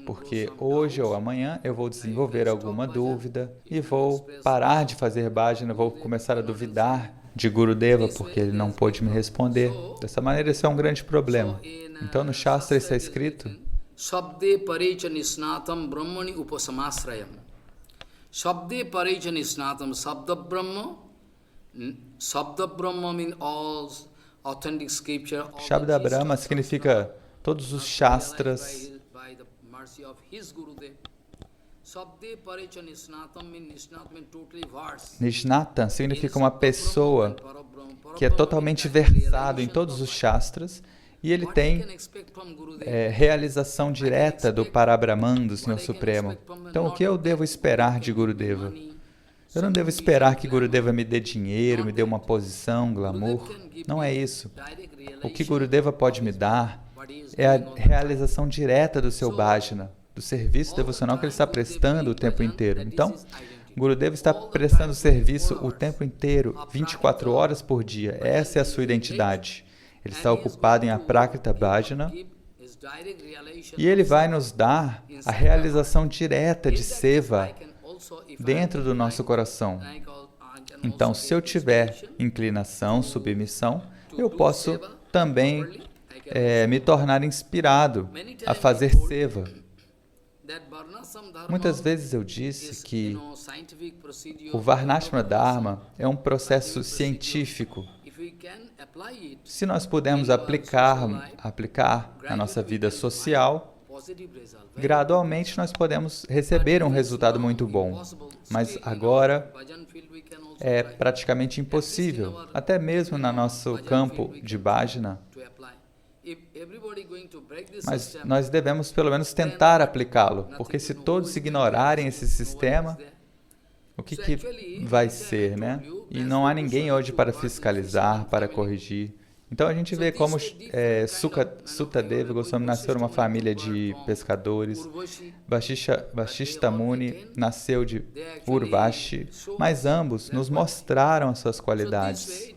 Porque hoje ou amanhã eu vou desenvolver alguma dúvida e vou parar de fazer bhajana, vou começar a duvidar de Gurudeva porque ele não pôde me responder. Dessa maneira, isso é um grande problema. Então, no Shastra está escrito: Shabde parecha nisnatam brahmani upasamasrayam. Shabde parecha nisnatam sabda brahma Sabda Brahma means all authentic scripture. Shabda Brahma significa todos os Shastras. By the mercy of his Gurudev. Sabde Paricha Nisnatam means totally versed. Nishnatan significa uma pessoa que é totalmente versado em todos os Shastras e ele tem realização direta do Parabrahman, do Senhor Supremo. Então, o que eu devo esperar de Gurudeva? Eu não devo esperar que Gurudeva me dê dinheiro, me dê uma posição, glamour. Não é isso. O que Gurudeva pode me dar é a realização direta do seu bhajana, do serviço devocional que ele está prestando o tempo inteiro. Então, Gurudeva está prestando serviço o tempo inteiro, 24 horas por dia. Essa é a sua identidade. Ele está ocupado em Aprakrita Bhajana e ele vai nos dar a realização direta de seva dentro do nosso coração. Então, se eu tiver inclinação, submissão, eu posso também me tornar inspirado a fazer seva. Muitas vezes eu disse que o Varnashrama Dharma é um processo científico. Se nós pudermos aplicar na nossa vida social, gradualmente nós podemos receber um resultado muito bom. Mas agora é praticamente impossível, até mesmo no nosso campo de bhajana. Mas nós devemos pelo menos tentar aplicá-lo, porque se todos ignorarem esse sistema, o que vai ser, né? E não há ninguém hoje para fiscalizar, para corrigir. Então a gente vê como Sukadeva Goswami nasceu numa família de pescadores, Vashishta Muni nasceu de Urvashi, mas ambos nos mostraram as suas qualidades.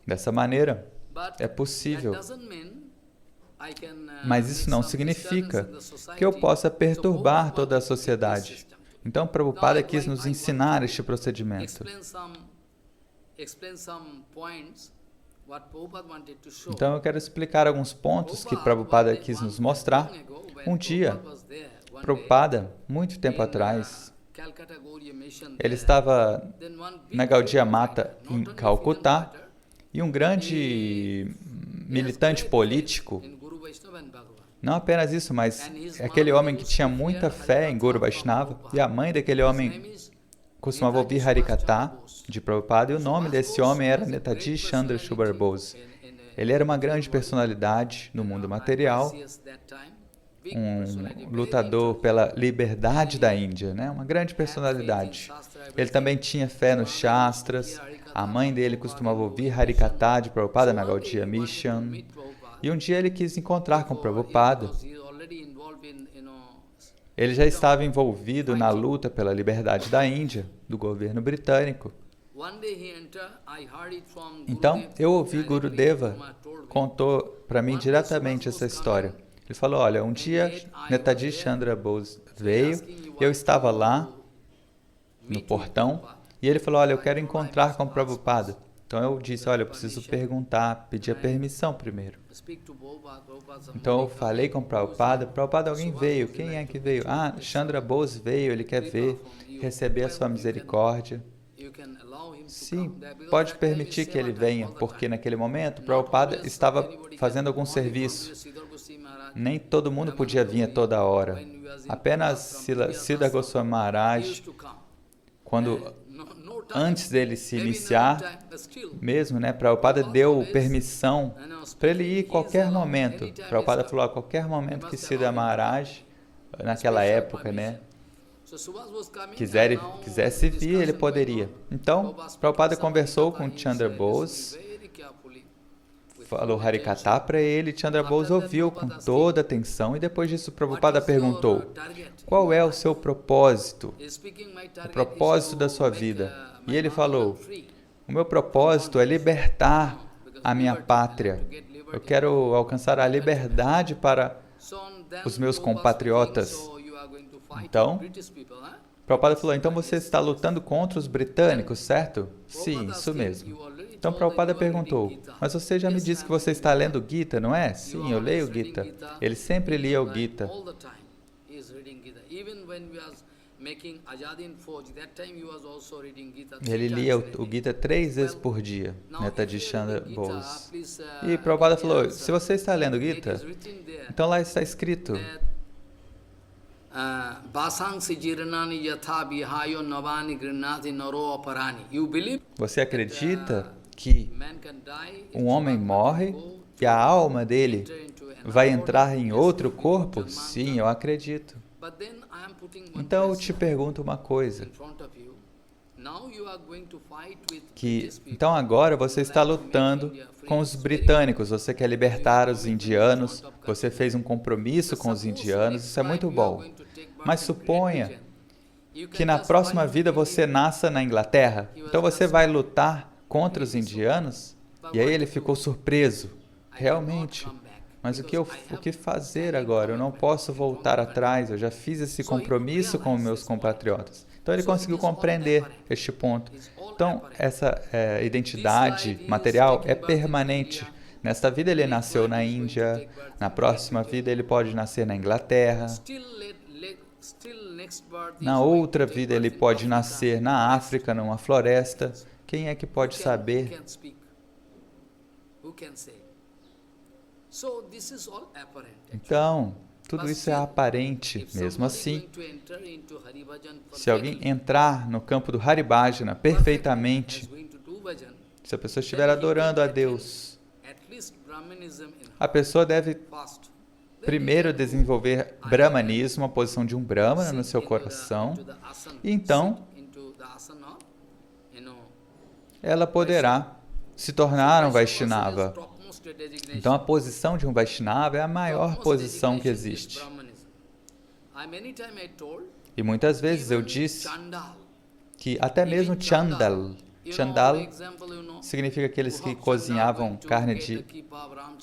Dessa maneira, é possível. Mas isso não significa que eu possa perturbar toda a sociedade. Então, Prabhupada quis nos ensinar este procedimento. Então, eu quero explicar alguns pontos que Prabhupada quis nos mostrar. Um dia, Prabhupada, muito tempo atrás, ele estava na Gaudiya Mata, em Calcutá, e um grande militante político, não apenas isso, mas aquele homem que tinha muita fé em Guru Vaishnava, e a mãe daquele homem costumava ouvir Harikatha de Prabhupada, e o nome desse homem era Netaji Chandra Subhar Bose. Ele era uma grande personalidade no mundo material, um lutador pela liberdade da Índia, né? Uma grande personalidade. Ele também tinha fé nos Shastras, a mãe dele costumava ouvir Harikatha de Prabhupada na Gaudiya Mission, e um dia ele quis encontrar com Prabhupada. Ele já estava envolvido na luta pela liberdade da Índia, do governo britânico. Então, eu ouvi Gurudeva contou para mim diretamente essa história. Ele falou, olha, um dia Netaji Chandra Bose veio, eu estava lá no portão, e ele falou, olha, eu quero encontrar com Prabhupada. Então eu disse, olha, eu preciso pedir a permissão primeiro. Então eu falei com Prabhupada, Prabhupada, alguém veio, quem é que veio? Ah, Chandra Bose veio, ele quer ver, receber a sua misericórdia. Sim, pode permitir que ele venha, porque naquele momento Prabhupada estava fazendo algum serviço. Nem todo mundo podia vir a toda hora. Apenas Siddha Goswami Maharaj, antes dele se iniciar, mesmo, né, Prabhupada deu permissão para ele ir a qualquer momento. Prabhupada falou, a qualquer momento que Siddha Maharaj, naquela época, né, quisesse vir, ele poderia. Então, Prabhupada conversou com Chandra Bose, falou Harikatha para ele, Chandra Bose ouviu com toda atenção, e depois disso Prabhupada perguntou, qual é o seu propósito? O propósito da sua vida? E ele falou, o meu propósito é libertar a minha pátria. Eu quero alcançar a liberdade para os meus compatriotas. Então, Prabhupada falou, então você está lutando contra os britânicos, certo? Sim, isso mesmo. Então Prabhupada perguntou, mas você já me disse que você está lendo Gita, não é? Sim, eu leio Gita. Ele sempre lia o Gita. making Azadin Fauj. That time he was also reading Gita. Ele lia o Gita 3 vezes por dia, Netaji Chandra Bose. E Prabhupada falou, se você está lendo Gita, então lá está escrito Basangsi Jiranani Yatha Vihayo Navani Grinati Naro Aparani. You believe? Você acredita que um homem morre e a alma dele vai entrar em outro corpo? Sim, eu acredito. Então eu te pergunto uma coisa, então agora você está lutando com os britânicos, você quer libertar os indianos, você fez um compromisso com os indianos, isso é muito bom. Mas suponha que na próxima vida você nasça na Inglaterra, então você vai lutar contra os indianos? E aí ele ficou surpreso, realmente. Mas o que fazer agora? Eu não posso voltar atrás, eu já fiz esse compromisso com meus compatriotas. Então ele conseguiu compreender este ponto. Então essa identidade material é permanente. Nesta vida ele nasceu na Índia, na próxima vida ele pode nascer na Inglaterra, na outra vida ele pode nascer na África, numa floresta. Quem é que pode saber? Então, tudo isso é aparente. Mesmo assim, se alguém entrar no campo do Haribhajana perfeitamente, se a pessoa estiver adorando a Deus, a pessoa deve primeiro desenvolver brahmanismo, a posição de um brahmana no seu coração, e então ela poderá se tornar um Vaishnava. Então a posição de um Vaishnava é a maior posição que existe. E muitas vezes eu disse que até mesmo Chandal significa aqueles que cozinhavam carne de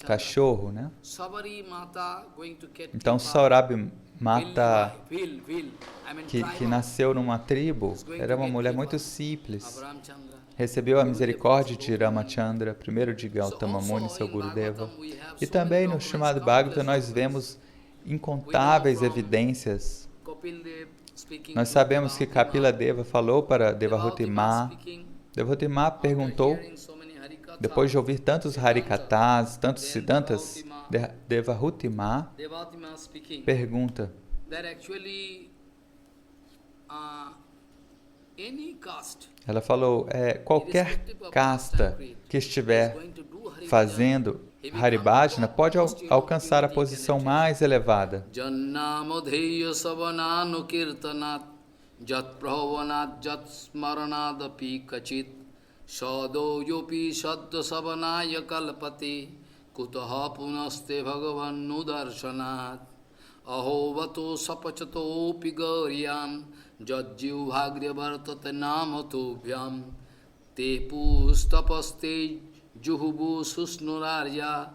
cachorro, né? Então Saurabhi Mata, que nasceu numa tribo, era uma mulher muito simples. Recebeu a misericórdia de Ramachandra, primeiro de Gautama Muni, seu Gurudeva. E também no Srimad Bhagavatam nós vemos incontáveis evidências. Nós sabemos que Kapila Deva falou para Devahuti Ma. Devahuti Ma perguntou, depois de ouvir tantos Harikatas, tantos Siddhantas, Devahuti Ma pergunta, ela falou, qualquer casta que estiver fazendo Haribhajana pode alcançar a posição mais elevada. Ahovato sapachato pigaryam jajjivhagrya vartate namatubhyam te pustapaste juhubu susnurarya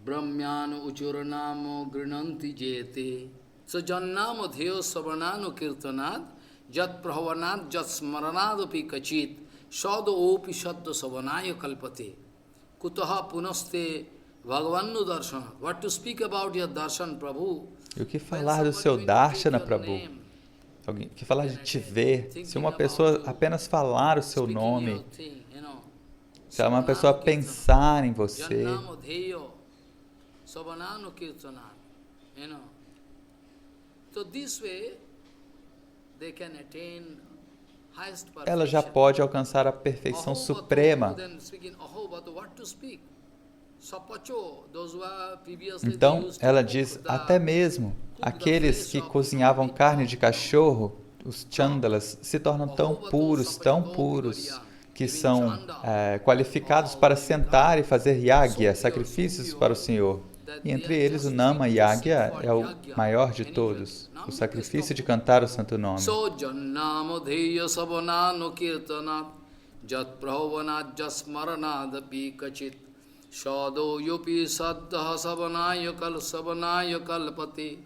brahmyanu uchuranamo grinanti jete so jannamo dhyo savanano kirtanad jat prahavanad jat smaranadapi kachit sado opi shadda savanaya kalpate kutaha punaste Bhagavannu Darshana. What to speak about your darshan, Prabhu? E o que falar do seu darshana, Prabhu? O que falar de te ver? Se uma pessoa apenas falar o seu nome, se uma pessoa pensar em você, ela já pode alcançar a perfeição suprema. Então, ela diz, até mesmo aqueles que cozinhavam carne de cachorro, os chandalas, se tornam tão puros, que são qualificados para sentar e fazer yagya, sacrifícios para o Senhor. E entre eles o Nama Yagya é o maior de todos, o sacrifício de cantar o Santo Nome. Shado yupi saddha savanaya kalpate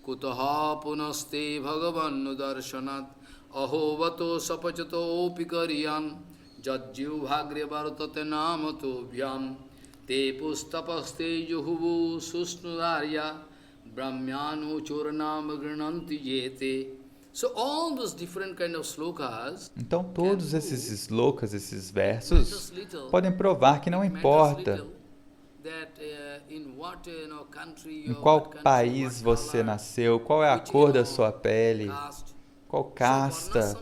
kutaha punaste bhagavannu darshanat ahovato sapachato pikaryan jajjivhagrya vartate namato vyam te pustapaste juhuvu susnudarya Brahmano choranam grananti jete. So all those different kind of slokas. Então todos esses slokas, esses versos, podem provar que não importa em qual país você nasceu, qual é a cor da sua pele, qual casta.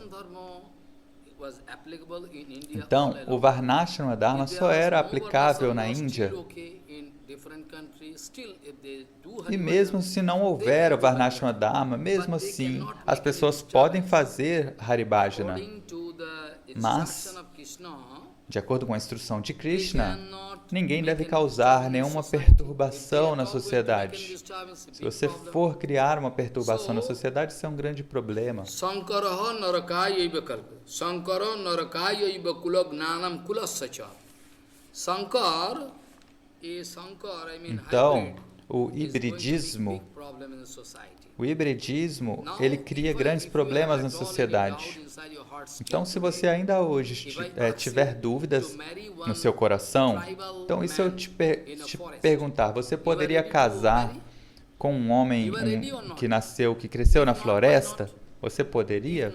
Então, o Varnashrama Dharma só era aplicável na Índia. E mesmo se não houver o Varnashrama Dharma, mesmo assim, as pessoas podem fazer Haribhajana. Mas, de acordo com a instrução de Krishna, ninguém deve causar nenhuma perturbação na sociedade. Se você for criar uma perturbação na sociedade, isso é um grande problema. Então, o hibridismo, ele cria grandes problemas na sociedade. Então, se você ainda hoje tiver dúvidas no seu coração, então e se eu te perguntar, você poderia casar com um homem que cresceu na floresta? Você poderia?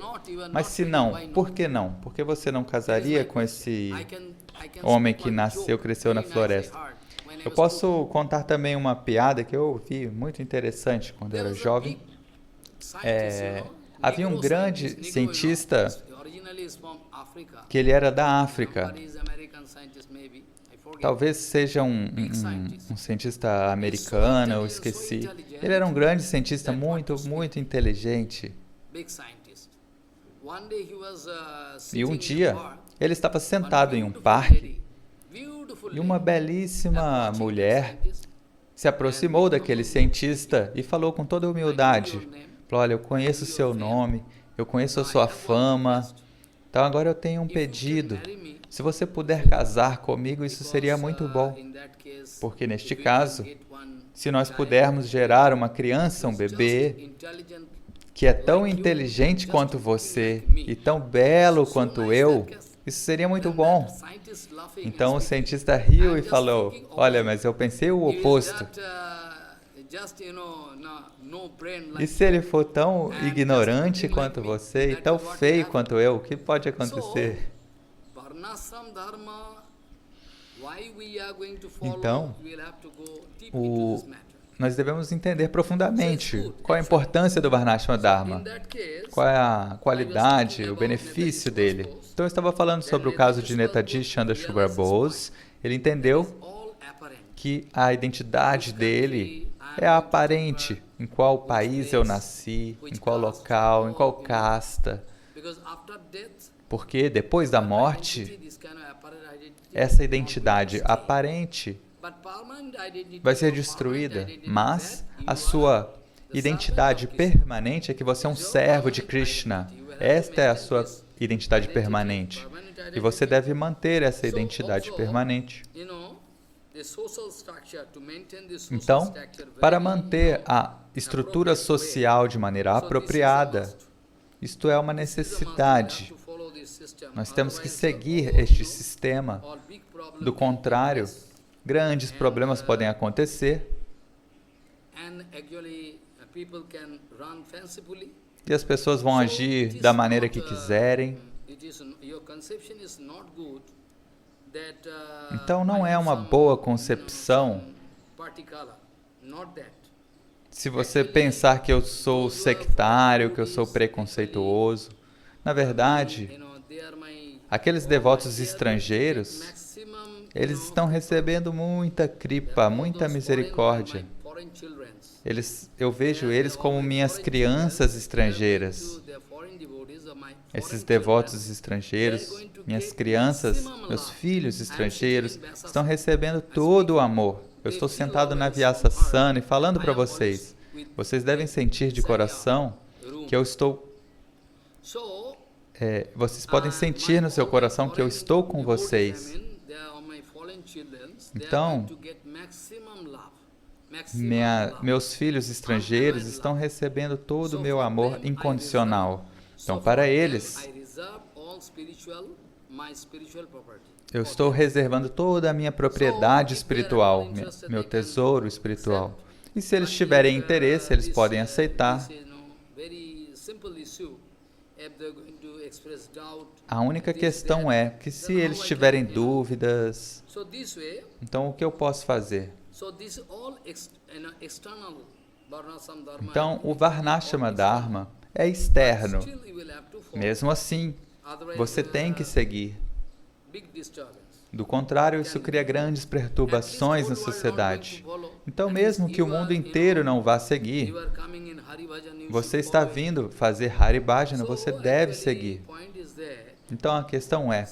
Mas se não, por que não? Por que você não casaria com esse homem que cresceu na floresta? Eu posso contar também uma piada que eu ouvi, muito interessante, quando eu era jovem. Havia um grande cientista que ele era da África. Talvez seja um cientista americano, eu esqueci. Ele era um grande cientista, muito, muito inteligente. E um dia, ele estava sentado em um parque e uma belíssima mulher se aproximou daquele cientista e falou com toda humildade. Falou, olha, eu conheço o seu nome, eu conheço a sua fama, então agora eu tenho um pedido. Se você puder casar comigo, isso seria muito bom. Porque neste caso, se nós pudermos gerar uma criança, um bebê, que é tão inteligente quanto você e tão belo quanto eu, isso seria muito bom. Então o cientista riu e falou, olha, mas eu pensei o oposto. E se ele for tão ignorante quanto você e tão feio quanto eu, o que pode acontecer? Então, nós devemos entender profundamente qual a importância do Varnashrama Dharma, qual é a qualidade, o benefício dele. Então, eu estava falando sobre o caso de Netaji Chandrasekhar Bose. Ele entendeu que a identidade dele é aparente, em qual país eu nasci, em qual local, em qual casta. Porque depois da morte, essa identidade aparente vai ser destruída, mas a sua identidade permanente é que você é um servo de Krishna. Esta é a sua identidade permanente. E você deve manter essa identidade permanente. Então, para manter a estrutura social de maneira apropriada, isto é uma necessidade. Nós temos que seguir este sistema. Do contrário, grandes problemas podem acontecer e as pessoas vão agir da maneira que quiserem. Então, não é uma boa concepção se você pensar que eu sou sectário, que eu sou preconceituoso. Na verdade, aqueles devotos estrangeiros, eles estão recebendo muita kripa, muita misericórdia. Eu vejo eles como minhas crianças estrangeiras. Esses devotos estrangeiros, minhas crianças, meus filhos estrangeiros, estão recebendo todo o amor. Eu estou sentado na Vyasasana e falando para vocês. Vocês devem sentir de coração que eu estou... vocês podem sentir no seu coração que eu estou com vocês. Então, meus filhos estrangeiros estão recebendo todo o meu amor incondicional. Então, para eles, eu estou reservando toda a minha propriedade espiritual, meu tesouro espiritual. E se eles tiverem interesse, eles podem aceitar. A única questão é que se eles tiverem dúvidas, então o que eu posso fazer? Então, o Varnashrama Dharma é externo. Mesmo assim, você tem que seguir. Do contrário, isso cria grandes perturbações na sociedade. Então, mesmo que o mundo inteiro não vá seguir, você está vindo fazer Hari Bhajana, você deve seguir. Então, a questão é,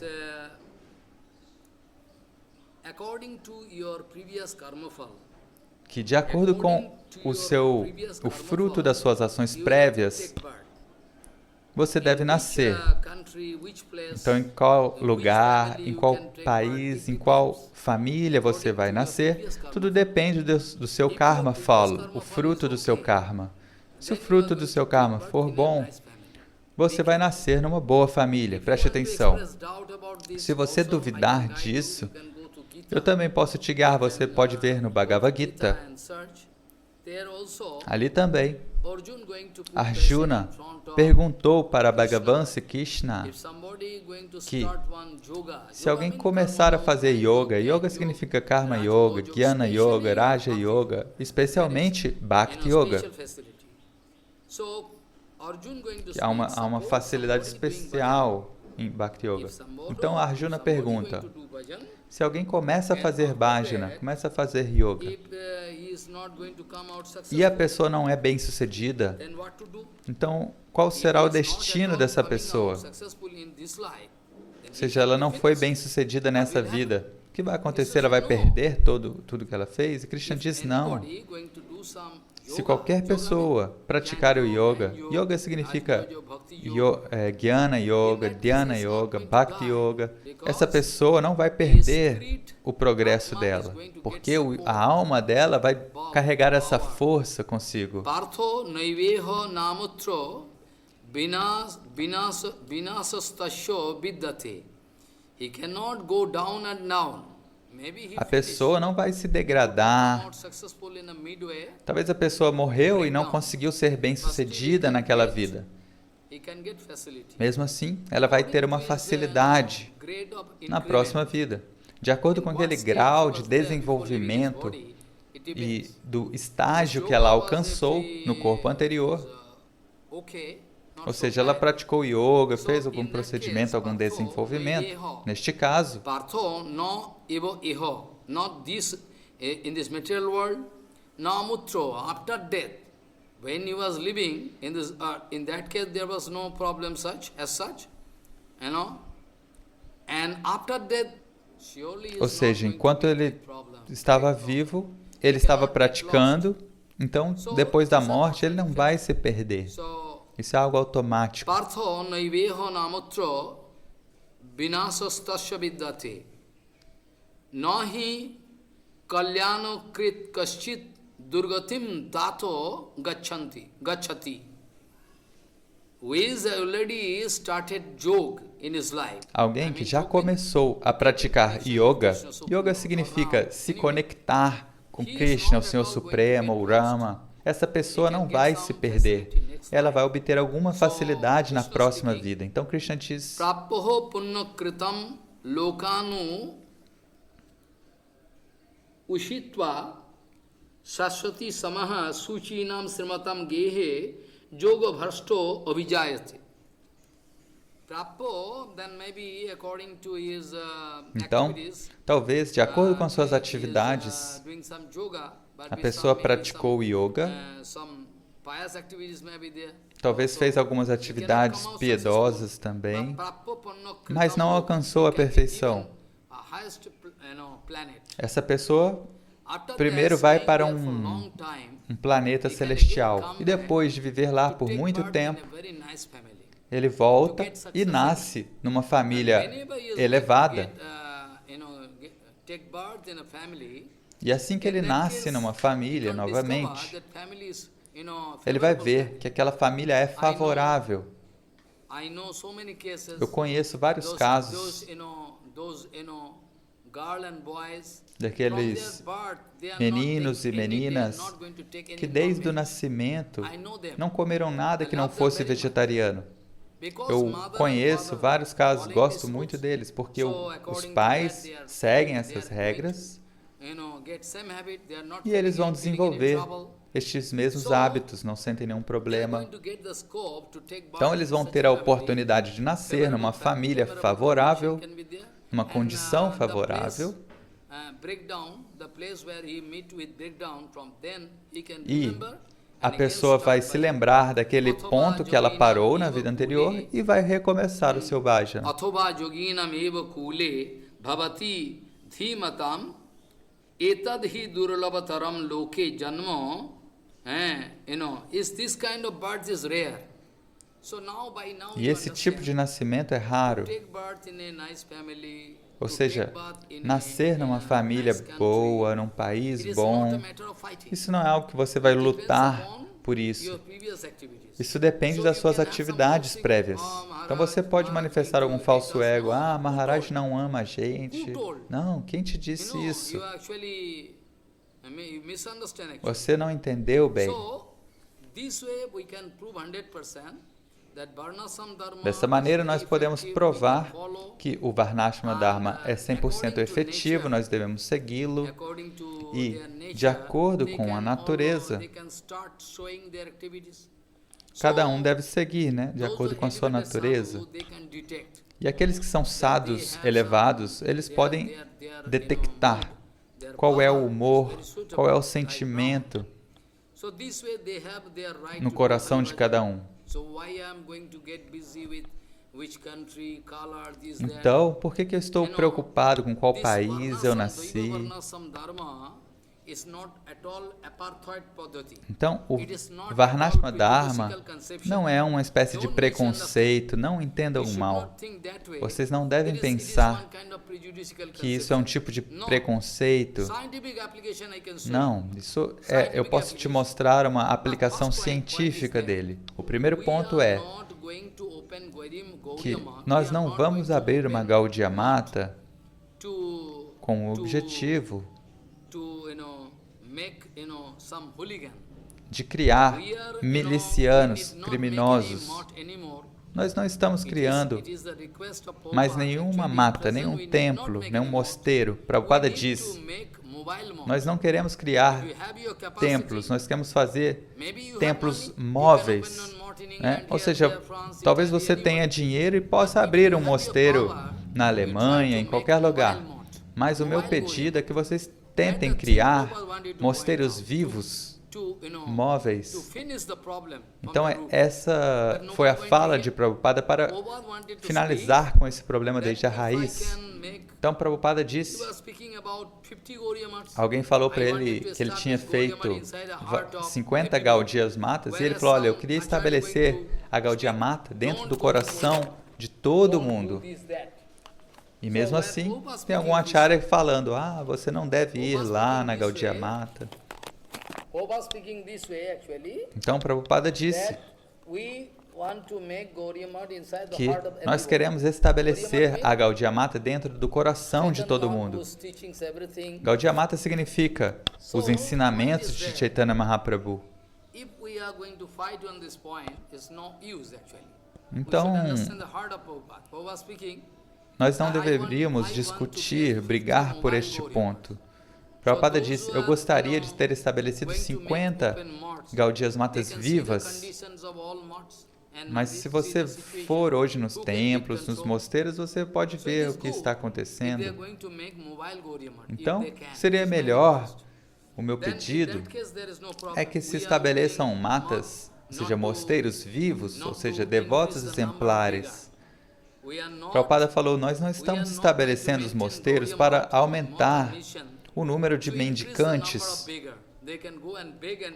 que de acordo com o fruto das suas ações prévias, você deve nascer. Então, em qual lugar, em qual país, em qual família você vai nascer, tudo depende do seu karma phala, o fruto do seu karma. Se o fruto do seu karma for bom, você vai nascer numa boa família. Preste atenção. Se você duvidar disso, eu também posso te guiar. Você pode ver no Bhagavad Gita. Ali também, Arjuna perguntou para Bhagavan Krishna que se alguém começar a fazer yoga, yoga significa Karma Yoga, Jnana Yoga, Raja Yoga, especialmente Bhakti Yoga, que há uma facilidade especial em Bhakti Yoga. Então Arjuna pergunta, se alguém começa a fazer bhajana, começa a fazer yoga, e a pessoa não é bem-sucedida, então qual será o destino dessa pessoa? Ou seja, ela não foi bem-sucedida nessa vida. O que vai acontecer? Ela vai perder tudo que ela fez? E Krishna diz, não. Se qualquer pessoa praticar o yoga, yoga significa Jnana Yoga, Dhyana Yoga, Bhakti Yoga, essa pessoa não vai perder o progresso dela, porque a alma dela vai carregar essa força consigo. A pessoa não vai se degradar. Talvez a pessoa morreu e não conseguiu ser bem-sucedida naquela vida. Mesmo assim, ela vai ter uma facilidade na próxima vida. De acordo com aquele grau de desenvolvimento e do estágio que ela alcançou no corpo anterior. Ou seja, ela praticou yoga, fez algum procedimento, algum desenvolvimento. Neste caso, not this in this material world, namutro, after death. When he was living in this earth, in that case there was no problem as such, you know. And after death, surely. Ou seja, enquanto ele estava vivo, ele estava praticando. Então, depois da morte, ele não vai se perder. Isso é algo automático. Partho naiveho namutro vinasastasya vidyate nahi kalyano krit kaschit durgatim tato gachati. Who is already started yoga in his life. Alguém que já começou a praticar yoga. Yoga significa se conectar com Krishna, o Senhor Supremo, o Rama. Essa pessoa não vai se perder. Ela vai obter alguma facilidade na próxima vida. Então Krishna diz: Prapoho punnakritam lokanu ushitva sashwati samaha suchinam srimatam gehe yoga bhrasto abhijayate. Então, talvez, de acordo com suas atividades, a pessoa praticou yoga, talvez fez algumas atividades piedosas também, mas não alcançou a perfeição. Essa pessoa primeiro vai para um planeta celestial e depois de viver lá por muito tempo, ele volta e nasce numa família elevada. E assim que ele nasce numa família novamente, ele vai ver que aquela família é favorável. Eu conheço vários casos daqueles meninos e meninas que desde o nascimento não comeram nada que não fosse vegetariano. Eu conheço vários casos, gosto muito deles, porque os pais seguem essas regras e eles vão desenvolver estes mesmos hábitos, não sentem nenhum problema. Então eles vão ter a oportunidade de nascer numa família favorável, numa condição favorável, e a pessoa vai se lembrar daquele ponto que ela parou na vida anterior e vai recomeçar o seu bhajana. Etadhi durlabhataram loke janma, this kind of birth is rare. E esse tipo de nascimento é raro. Ou seja, nascer numa família boa, num país bom, isso não é algo que você vai lutar por isso. Isso depende das suas atividades prévias. Então você pode manifestar algum falso ego. Ah, Maharaj não ama a gente. Não, quem te disse isso? Você não entendeu bem. Dessa maneira, nós podemos provar que o Varnashrama Dharma é 100% efetivo, nós devemos segui-lo e, de acordo com a natureza, cada um deve seguir, né? De acordo com a sua natureza. E aqueles que são sadhus elevados, eles podem detectar qual é o humor, qual é o sentimento no coração de cada um. Então, por que eu estou preocupado com qual país eu nasci? Então, o Varnashrama Dharma não é uma espécie de preconceito, não entendam o mal. Vocês não devem pensar que isso é um tipo de preconceito. Não, isso eu posso te mostrar uma aplicação científica dele. O primeiro ponto é que nós não vamos abrir uma Gaudiya Mata com o objetivo de criar milicianos criminosos. Nós não estamos criando mais nenhuma mata, nenhum templo, nenhum mosteiro. Prabhupada diz, nós não queremos criar templos, nós queremos fazer templos móveis. Né? Ou seja, talvez você tenha dinheiro e possa abrir um mosteiro na Alemanha, em qualquer lugar. Mas o meu pedido é que vocês tentem criar mosteiros vivos, móveis. Então, essa foi a fala de Prabhupada para finalizar com esse problema desde a raiz. Então, Prabhupada disse, alguém falou para ele que ele tinha feito 50 Gaudiya Matas, e ele falou, olha, eu queria estabelecer a Gaudiya Mata dentro do coração de todo mundo. E mesmo assim, tem algum acharya falando, você não deve ir lá na Gaudiya Mata. Então, Prabhupada disse que nós queremos estabelecer a Gaudiya Mata dentro do coração de todo mundo. Gaudiya Mata significa os ensinamentos de Chaitanya Mahaprabhu. Então, nós não deveríamos discutir, brigar por este ponto. Prabhupada disse, eu gostaria de ter estabelecido 50 Gaudiya Matas vivas, mas se você for hoje nos templos, nos mosteiros, você pode ver o que está acontecendo. Então, seria melhor, o meu pedido é que se estabeleçam matas, ou seja, mosteiros vivos, ou seja, devotos exemplares. Prabhupada falou, nós não estamos estabelecendo os mosteiros para aumentar o número de mendicantes,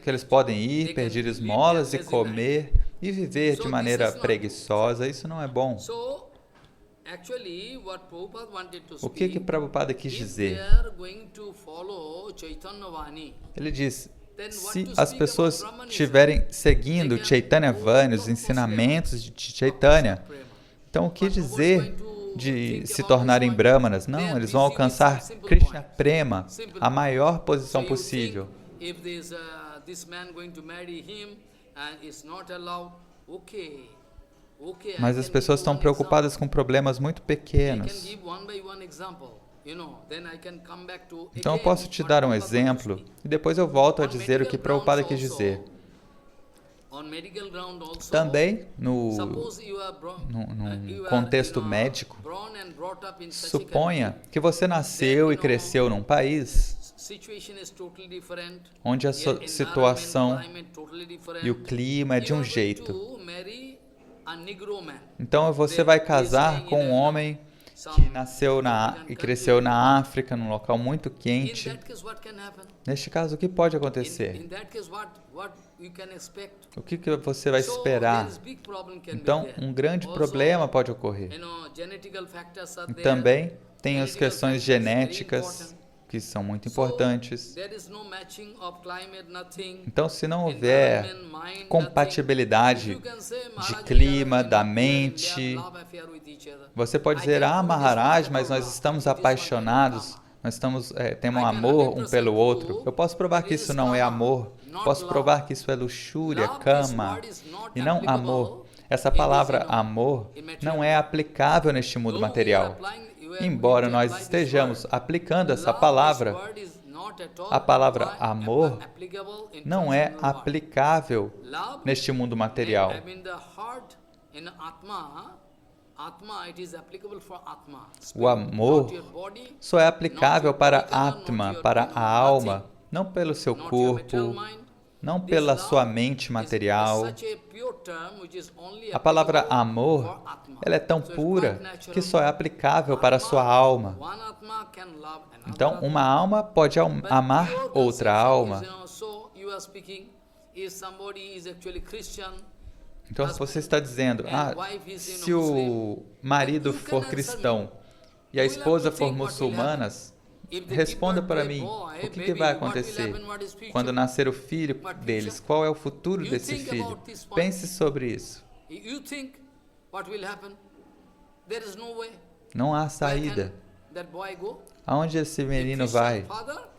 que eles podem ir, pedir esmolas e comer e viver de maneira preguiçosa. Isso não é bom. O que Prabhupada quis dizer? Ele diz, se as pessoas estiverem seguindo Chaitanya Vani, os ensinamentos de Chaitanya, então o que dizer de se tornarem brahmanas. Não, eles vão alcançar Krishna Prema, a maior posição possível. Mas as pessoas estão preocupadas com problemas muito pequenos. Então eu posso te dar um exemplo e depois eu volto a dizer o que Prabhupada quis dizer. Também, no contexto médico, suponha que você nasceu e cresceu num país onde a situação e o clima é de um jeito. Então você vai casar com um homem que nasceu e cresceu na África, num local muito quente. Neste caso, o que pode acontecer? O que você vai esperar? Então, um grande problema pode ocorrer. E também tem as questões genéticas, que são muito importantes. Então, se não houver compatibilidade de clima, da mente, você pode dizer, Maharaj, mas nós estamos apaixonados, nós temos amor um pelo outro. Eu posso provar que isso não é amor, posso provar que isso é luxúria, kama, e não amor. Essa palavra amor não é aplicável neste mundo material. Embora nós estejamos aplicando essa palavra, a palavra amor não é aplicável neste mundo material. O amor só é aplicável para Atma, para a alma, não pelo seu corpo, não pela sua mente material. A palavra amor, ela é tão pura que só é aplicável para a sua alma. Então, uma alma pode amar outra alma. Então, você está dizendo, se o marido for cristão e a esposa for muçulmana, responda para mim, o que vai acontecer quando nascer o filho deles? Qual é o futuro desse filho? Pense sobre isso. Não há saída. Aonde esse menino vai?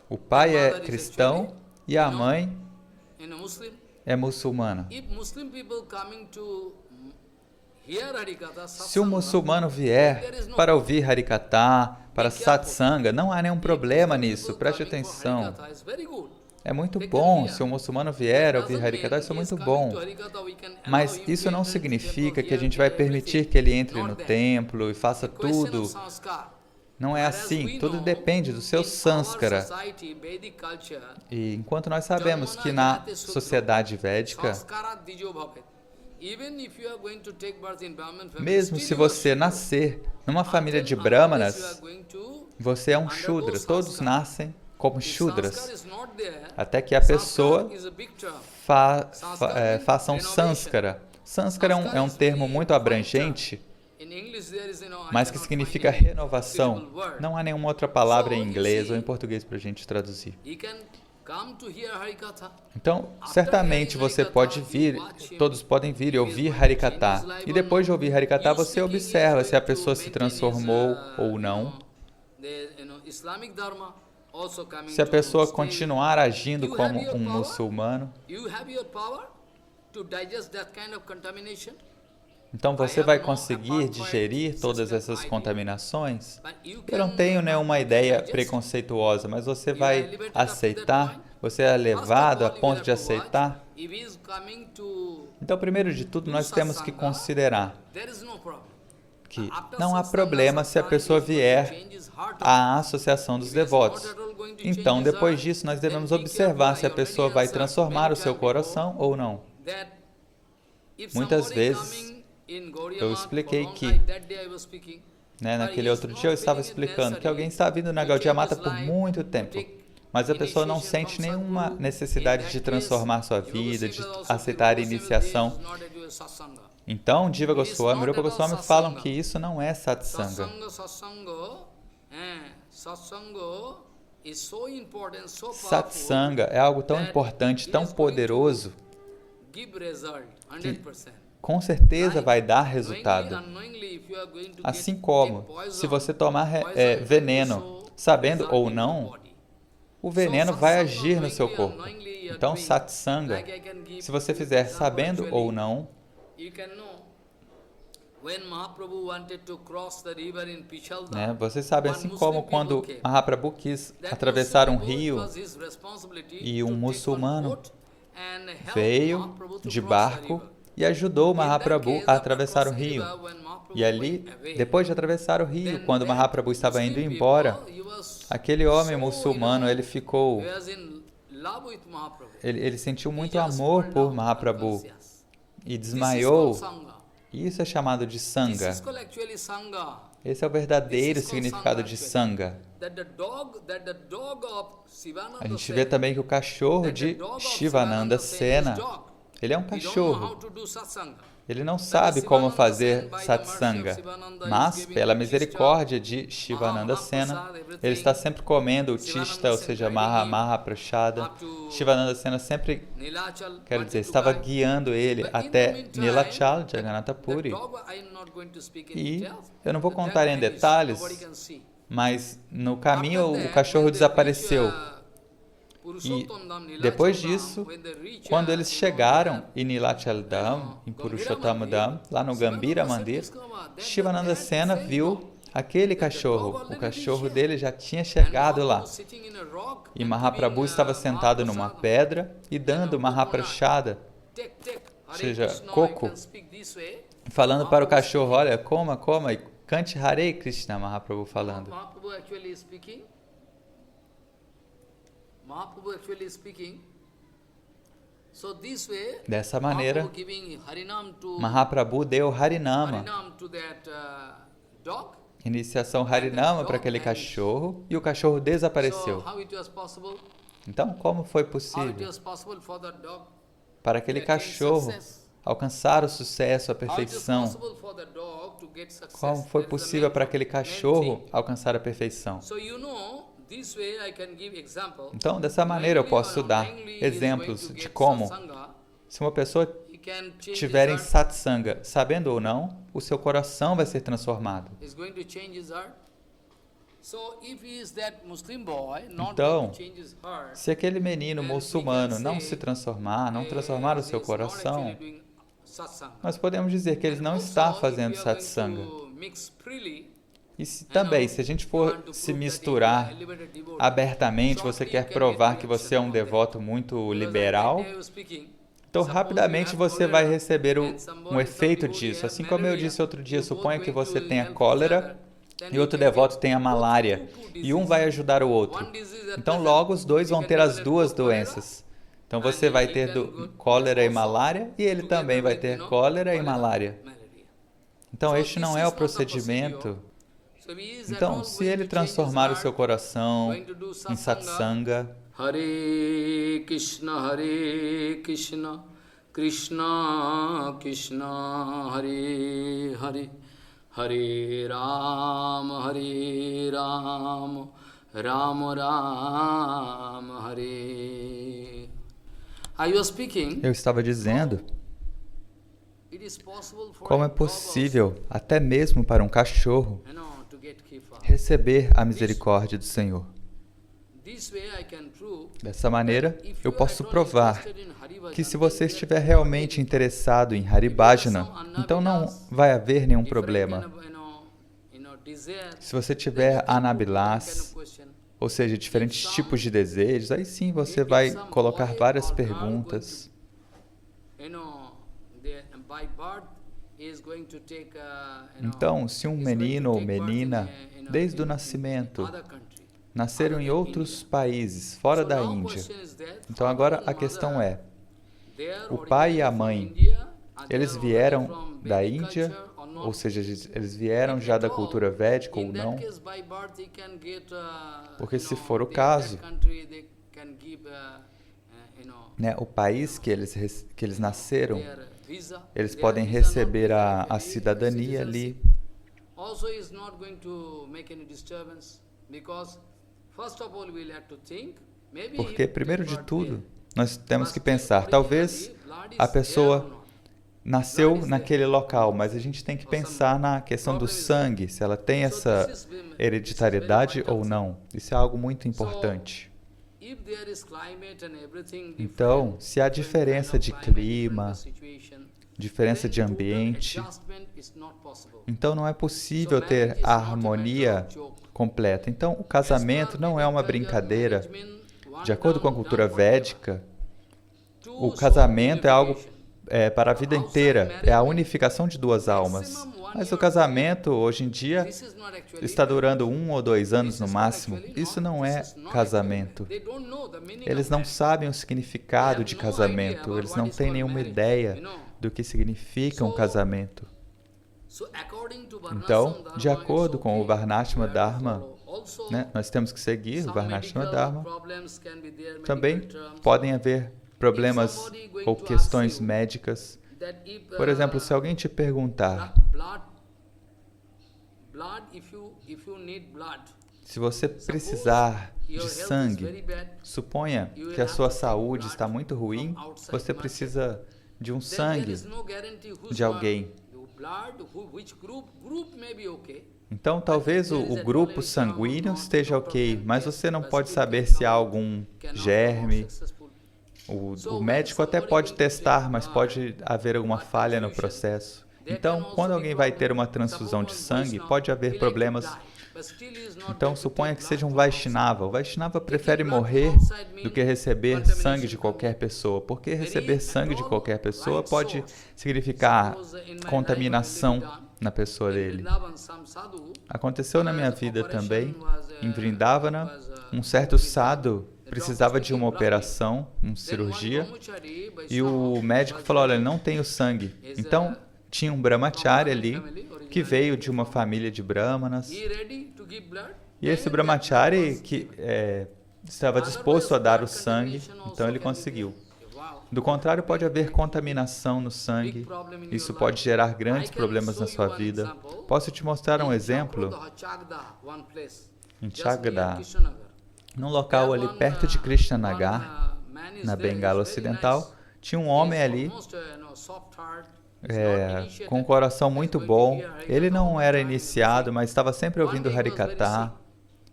O pai é cristão e a mãe é muçulmana. Se o muçulmano vier para ouvir Harikatha, para satsanga, não há nenhum problema nisso, preste atenção. É muito bom, se o muçulmano vier a ouvir Harikatha, isso é muito bom. Mas isso não significa que a gente vai permitir que ele entre no templo e faça tudo. Não é assim, tudo depende do seu sanskara. E enquanto nós sabemos que na sociedade védica, mesmo se você nascer numa família de brahmanas, você é um shudra. Todos nascem como shudras, até que a pessoa faça um sanskara. Sanskara é um termo muito abrangente, mas que significa renovação. Não há nenhuma outra palavra em inglês ou em português para a gente traduzir. Então, certamente você pode vir, todos podem vir e ouvir Harikatha. E depois de ouvir Harikatha, você observa se a pessoa se transformou ou não. Se a pessoa continuar agindo como um muçulmano, então você vai conseguir digerir todas essas contaminações? Eu não tenho nenhuma ideia preconceituosa, mas você vai aceitar? Você é levado a ponto de aceitar? Então, primeiro de tudo, nós temos que considerar que não há problema se a pessoa vier à associação dos devotos. Então, depois disso, nós devemos observar se a pessoa vai transformar o seu coração ou não. Muitas vezes, eu expliquei que, naquele outro dia eu estava explicando que alguém está vindo na Gaudiya Mata por muito tempo, mas a pessoa não sente nenhuma necessidade de transformar sua vida, de aceitar a iniciação. Então, Jiva Goswami e Rupa Goswami falam que isso não é satsanga. Satsanga é algo tão importante, tão poderoso, com certeza vai dar resultado. Assim como, se você tomar veneno, sabendo ou não, o veneno vai agir no seu corpo. Então, satsanga, se você fizer sabendo ou não, você sabe, assim como quando Mahaprabhu quis atravessar um rio e um muçulmano veio de barco e ajudou Mahaprabhu a atravessar o rio. E ali, depois de atravessar o rio, quando Mahaprabhu estava indo embora, aquele homem muçulmano, ele ficou... Ele sentiu muito amor por Mahaprabhu e desmaiou. Isso é chamado de Sangha. Esse é o verdadeiro significado de Sangha. A gente vê também que o cachorro de Shivananda Sena, ele é um cachorro. Ele não sabe como fazer satsanga, mas, pela misericórdia de Shivananda Sena, ele está sempre comendo o tista, ou seja, Mahaprasada. Shivananda Sena sempre, quer dizer, estava guiando ele até Nilachal, Jagannatha Puri. E eu não vou contar em detalhes, mas no caminho o cachorro desapareceu. E depois disso, quando eles chegaram em Nilachal Dham, em Purushottam Dham, lá no Gambhira Mandir, Shivananda Sena viu aquele cachorro. O cachorro dele já tinha chegado lá. E Mahaprabhu estava sentado numa pedra e dando Mahaprasada, ou seja, coco, falando para o cachorro, olha, coma, coma, e cante Hare Krishna, Mahaprabhu falando. Dessa maneira, Mahaprabhu deu Harinama, iniciação Harinama para aquele cachorro, e o cachorro desapareceu. Então, como foi possível para aquele cachorro alcançar o sucesso, a perfeição? Como foi possível para aquele cachorro alcançar a perfeição? Então, dessa maneira eu posso dar exemplos de como, se uma pessoa estiver em satsanga, sabendo ou não, o seu coração vai ser transformado. Então, se aquele menino muçulmano não se transformar, não transformar o seu coração, nós podemos dizer que ele não está fazendo satsanga. E também, se a gente for se misturar abertamente, você quer provar que você é um devoto muito liberal, então rapidamente você vai receber um efeito disso. Assim como eu disse outro dia, suponha que você tenha cólera e outro devoto tenha malária, e um vai ajudar o outro. Então logo os dois vão ter as duas doenças. Então você vai ter cólera e malária, e ele também vai ter cólera e malária. Então este não é o procedimento. Então, se ele transformar o seu coração em satsanga, Hare Krishna, Krishna Krishna, Hare Hare, Hare Rama, Rama Rama, Hare. Eu estava dizendo como é possível, até mesmo para um cachorro, receber a misericórdia do Senhor. Dessa maneira, eu posso provar que se você estiver realmente interessado em Haribhajana, então não vai haver nenhum problema. Se você tiver Anabilas, ou seja, diferentes tipos de desejos, aí sim você vai colocar várias perguntas. Então, se um menino ou menina, desde o nascimento, nasceram em outros países, fora da Índia, então agora a questão é, o pai e a mãe, eles vieram da Índia, ou seja, eles vieram já da cultura védica ou não? Porque se for o caso, o país que eles nasceram, eles podem receber a cidadania ali. Porque, primeiro de tudo, nós temos que pensar, talvez a pessoa nasceu naquele local, mas a gente tem que pensar na questão do sangue, se ela tem essa hereditariedade ou não. Isso é algo muito importante. Então, se há diferença de clima, diferença de ambiente, então não é possível ter a harmonia completa. Então, o casamento não é uma brincadeira. De acordo com a cultura védica, o casamento é algo para a vida inteira, é a unificação de duas almas. Mas o casamento, hoje em dia, está durando 1 ou 2 anos no máximo. Isso não é casamento. Eles não sabem o significado de casamento, eles não têm nenhuma ideia do que significa um casamento. Então, de acordo com o Varnashrama Dharma, nós temos que seguir o Varnashrama Dharma. Também podem haver problemas ou questões médicas. Por exemplo, se alguém te perguntar, se você precisar de sangue, suponha que a sua saúde está muito ruim, você precisa de um sangue de alguém. Então, talvez o grupo sanguíneo esteja ok, mas você não pode saber se há algum germe. O médico até pode testar, mas pode haver alguma falha no processo. Então, quando alguém vai ter uma transfusão de sangue, pode haver problemas. Então, suponha que seja um Vaishnava. O Vaishnava prefere morrer do que receber sangue de qualquer pessoa, porque receber sangue de qualquer pessoa pode significar contaminação na pessoa dele. Aconteceu na minha vida também, em Vrindavana, um certo sadhu precisava de uma operação, uma cirurgia, e o médico falou, olha, não tenho sangue. Então, tinha um brahmachari ali, que veio de uma família de brahmanas, e esse brahmachari que estava disposto a dar o sangue, então ele conseguiu. Do contrário, pode haver contaminação no sangue, isso pode gerar grandes problemas na sua vida. Posso te mostrar um exemplo? Em Chagda, num local ali perto de Krishnanagar, na Bengala Ocidental, tinha um homem ali com um coração muito bom. Ele não era iniciado, mas estava sempre ouvindo Harikatha.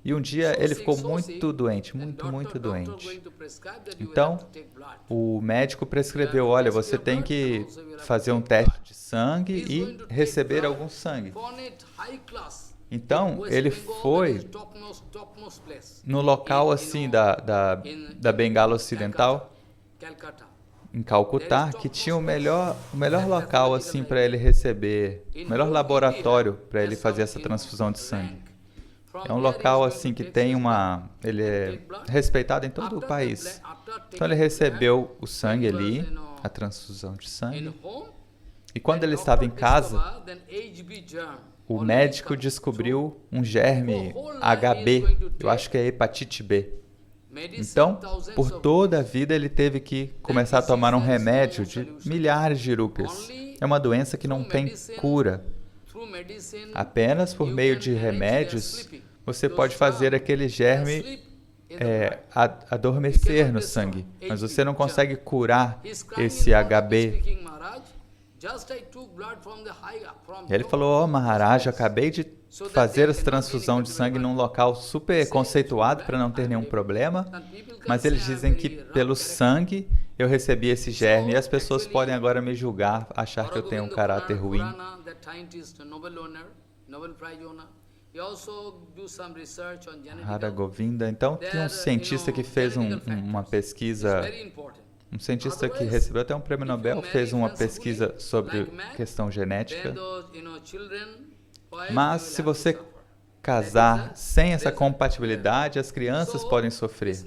E um dia ele ficou muito doente, muito doente. Então, o médico prescreveu, olha, você tem que fazer um teste de sangue e receber algum sangue. Então, ele foi no local assim da Bengala Ocidental, em Calcutá, que tinha o melhor local assim para ele receber, o melhor laboratório para ele fazer essa transfusão de sangue. É um local assim que tem ele é respeitado em todo o país. Então ele recebeu o sangue ali, a transfusão de sangue. E quando ele estava em casa, o médico descobriu um germe HB, eu acho que é hepatite B. Então, por toda a vida ele teve que começar a tomar um remédio de milhares de rúpias. É uma doença que não tem cura. Apenas por meio de remédios, você pode fazer aquele germe adormecer no sangue, mas você não consegue curar esse HB. Ele falou, Maharaj, acabei de fazer essa transfusão de sangue num local super conceituado para não ter nenhum problema, mas eles dizem que pelo sangue eu recebi esse germe e as pessoas podem agora me julgar, achar que eu tenho um caráter ruim. Radha Govinda. Então, tem um cientista que fez uma pesquisa, um cientista que recebeu até um prêmio Nobel, fez uma pesquisa sobre questão genética. Mas, se você casar sem essa compatibilidade, as crianças podem sofrer,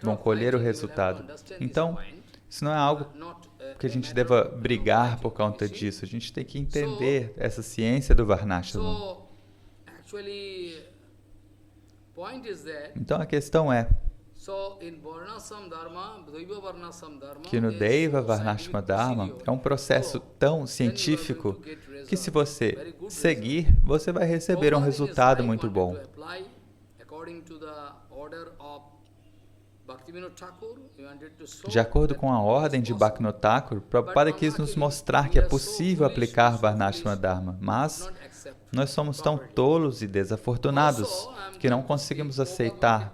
vão colher o resultado. Então, isso não é algo que a gente deva brigar por conta disso. A gente tem que entender essa ciência do Varnashrama. Então a questão é que no Deva Varnashrama Dharma é um processo tão científico que se você seguir, você vai receber um resultado muito bom. Bhaktivinoda Thakur, he wanted to show De acordo com a ordem de Bhaktivinoda Thakur, Prabhupada quis nos mostrar que é possível aplicar Varnashrama Dharma, mas nós somos tão tolos e desafortunados que não conseguimos aceitar.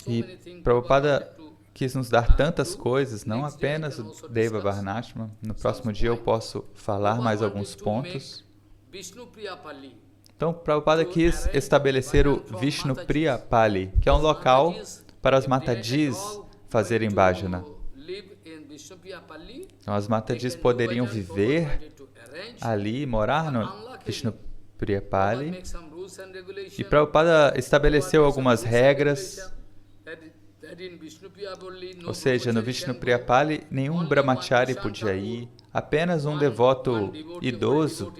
E Prabhupada quis nos dar tantas coisas, não apenas o Deva Varnashrama. No próximo dia eu posso falar mais alguns pontos. Então, Prabhupada quis estabelecer o Vishnupriya Pali, que é um local para as Matadis fazerem bhajana. Então, as Matadis poderiam viver ali, morar no Vishnupriya Pali. E Prabhupada estabeleceu algumas regras, ou seja, no Vishnupriya Pali nenhum brahmachari podia ir, apenas um devoto idoso,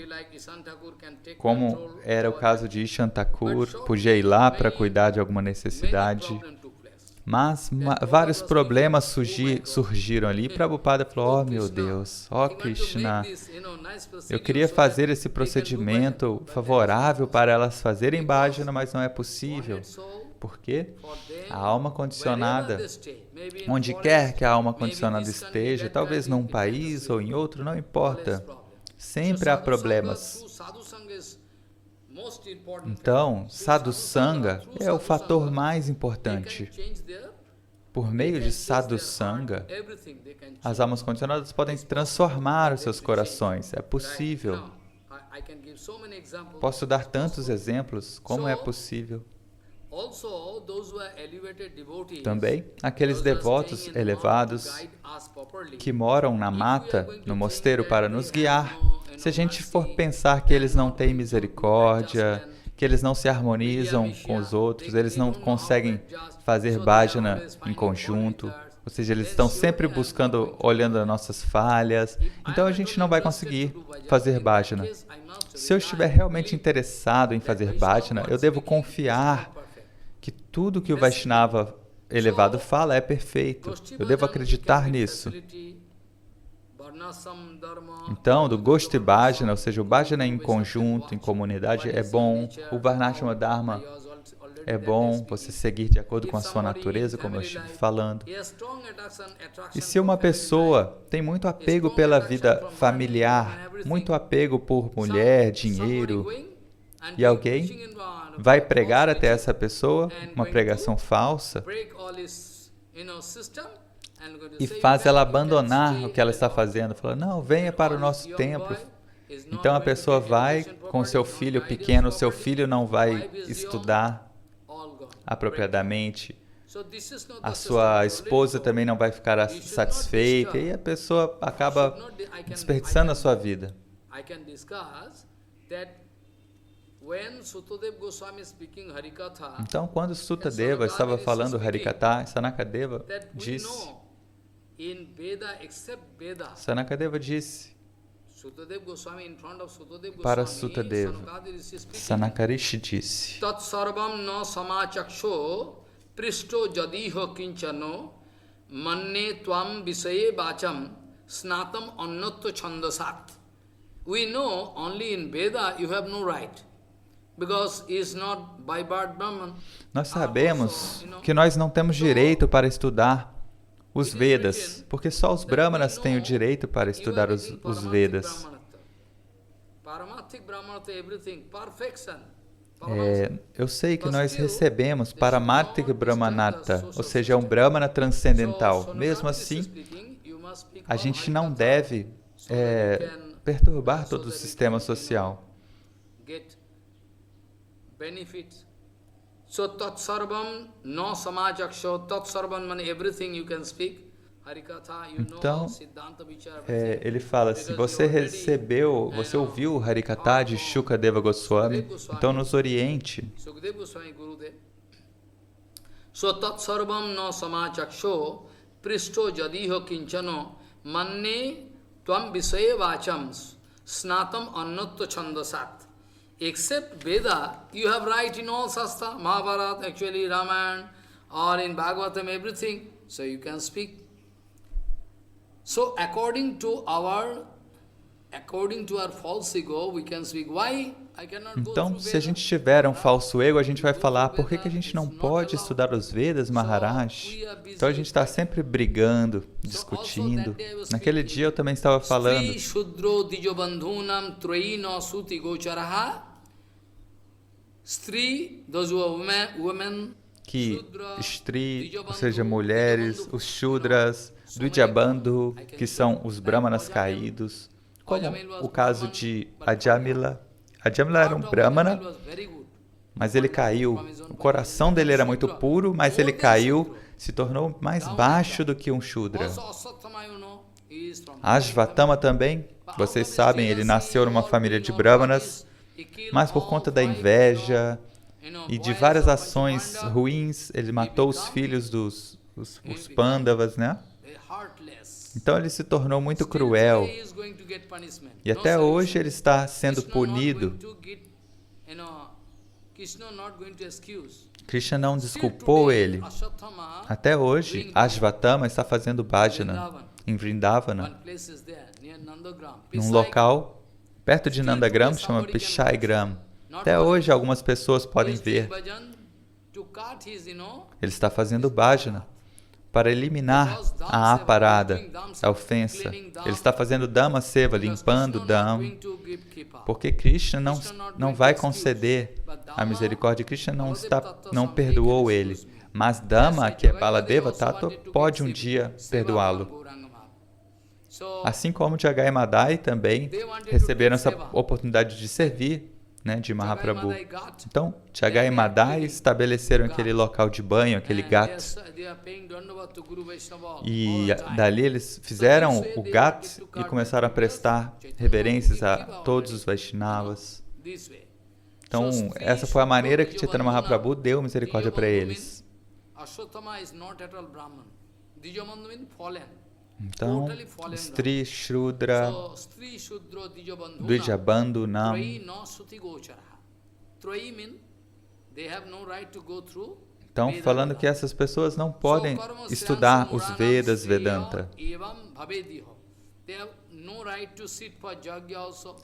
como era o caso de Ishan Thakur, podia ir lá para cuidar de alguma necessidade. Mas vários problemas surgiram ali e Prabhupada falou, oh meu Deus, oh Krishna, eu queria fazer esse procedimento favorável para elas fazerem bhajana, mas não é possível. Por quê? A alma condicionada, onde quer que a alma condicionada esteja, talvez num país ou em outro, não importa. Sempre há problemas. Então, Sadhu Sangha é o fator mais importante. Por meio de Sadhu Sangha, as almas condicionadas podem transformar os seus corações. É possível. Posso dar tantos exemplos como é possível. Também, aqueles devotos elevados que moram na mata, no mosteiro, para nos guiar. Se a gente for pensar que eles não têm misericórdia, que eles não se harmonizam com os outros, eles não conseguem fazer bhajana em conjunto, ou seja, eles estão sempre buscando, olhando as nossas falhas, então a gente não vai conseguir fazer bhajana. Se eu estiver realmente interessado em fazer bhajana, eu devo confiar que tudo que o Vaishnava elevado fala é perfeito. Eu devo acreditar nisso. Então, do Goshti Bhajana, ou seja, o Bhajana em conjunto, em comunidade, é bom. O Varnashrama Dharma é bom, você seguir de acordo com a sua natureza, como eu estive falando. E se uma pessoa tem muito apego pela vida familiar, muito apego por mulher, dinheiro, e alguém vai pregar até essa pessoa, uma pregação falsa, e faz ela abandonar o que ela está fazendo, fala, não, venha para o nosso templo. Então a pessoa vai com seu filho pequeno, seu filho não vai estudar apropriadamente, a sua esposa também não vai ficar satisfeita, e a pessoa acaba desperdiçando a sua vida. Então, quando Sutadeva estava falando Harikatha, Sanakadeva disse, para Sutadeva, Sanakarishi disse, Tat sarvam na samachaksho prishto jadiho kinchano manne tvam visaye bacham snatam annatto chandasat. We know only in Veda you have no right. Nós sabemos que nós não temos direito para estudar os Vedas, porque só os Brahmanas têm o direito para estudar os Vedas. Eu sei que nós recebemos Paramarthika Brahmanartha, ou seja, um Brahmana transcendental. Mesmo assim, a gente não deve perturbar todo o sistema social. Benefits. So tat sarvam no samajaksho, tat sarvam means everything you can speak. Harikatha, you know, Siddhanta Vichara. Ele fala, se você recebeu, você ouviu o Harikatha de Shukadeva Goswami, então nos oriente. So tat sarvam no samajaksho, prishto jadiho kinchano, manne tvam visaye vacham, snatam annatto chandasat. Except Veda, you have right in all Shastra, Mahabharata, actually Ramayana, or in Bhagavatam, everything, so you can speak. So according to our according to our false ego, we can speak, why I cannot go Então, through se a Veda? gente tiver um falso ego, a gente vai falar, por que a gente não pode estudar os Vedas, Maharaj? Então a gente está sempre brigando, discutindo. Naquele dia eu também estava falando Sri Shudro Dijobandhunam Traina Suti Gocharaha. Stri, those who are women, que Stri, ou seja, mulheres, os Shudras, Dvijabandhu, que são os Brahmanas caídos, como o caso de Ajamila. Ajamila era um Brahmana, mas ele caiu. O coração dele era muito puro, mas ele caiu, se tornou mais baixo do que um Shudra. also Aswathama, you know, is from Ashvatthama também, vocês sabem, ele nasceu numa família de Brahmanas, mas por conta da inveja e de várias ações ruins, ele matou os filhos dos os Pandavas, né? heartless. Então ele se tornou muito cruel. He is going to get punishment. E até hoje ele está sendo punido. Krishna not going to excuse. Krishna não desculpou ele. Até hoje, Ashvatthama está fazendo bhajana em Vrindavana, One place is there, near Nandagram. num local perto de Nandagram, chama Pishaigram. Até hoje, algumas pessoas podem ver. Ele está fazendo bhajana para eliminar a aparada, a ofensa. Ele está fazendo Dhamma Seva, limpando Dhamma, porque Krishna não vai conceder a misericórdia. Krishna não perdoou ele. Mas Dhamma, que é Baladeva Tattva, pode um dia perdoá-lo. Assim como Jagai Madai também receberam essa oportunidade de servir, né, de Mahaprabhu. Então, Jagai Madai estabeleceram aquele local de banho, aquele ghat. E dali eles fizeram o ghat e começaram a prestar reverências a todos os Vaishnavas. Então, essa foi a maneira que Chaitanya Mahaprabhu deu misericórdia para eles. Então, Stri, Shudra, Dvijabandhu, Nam. Então, falando que essas pessoas não podem estudar os Vedas, Vedanta.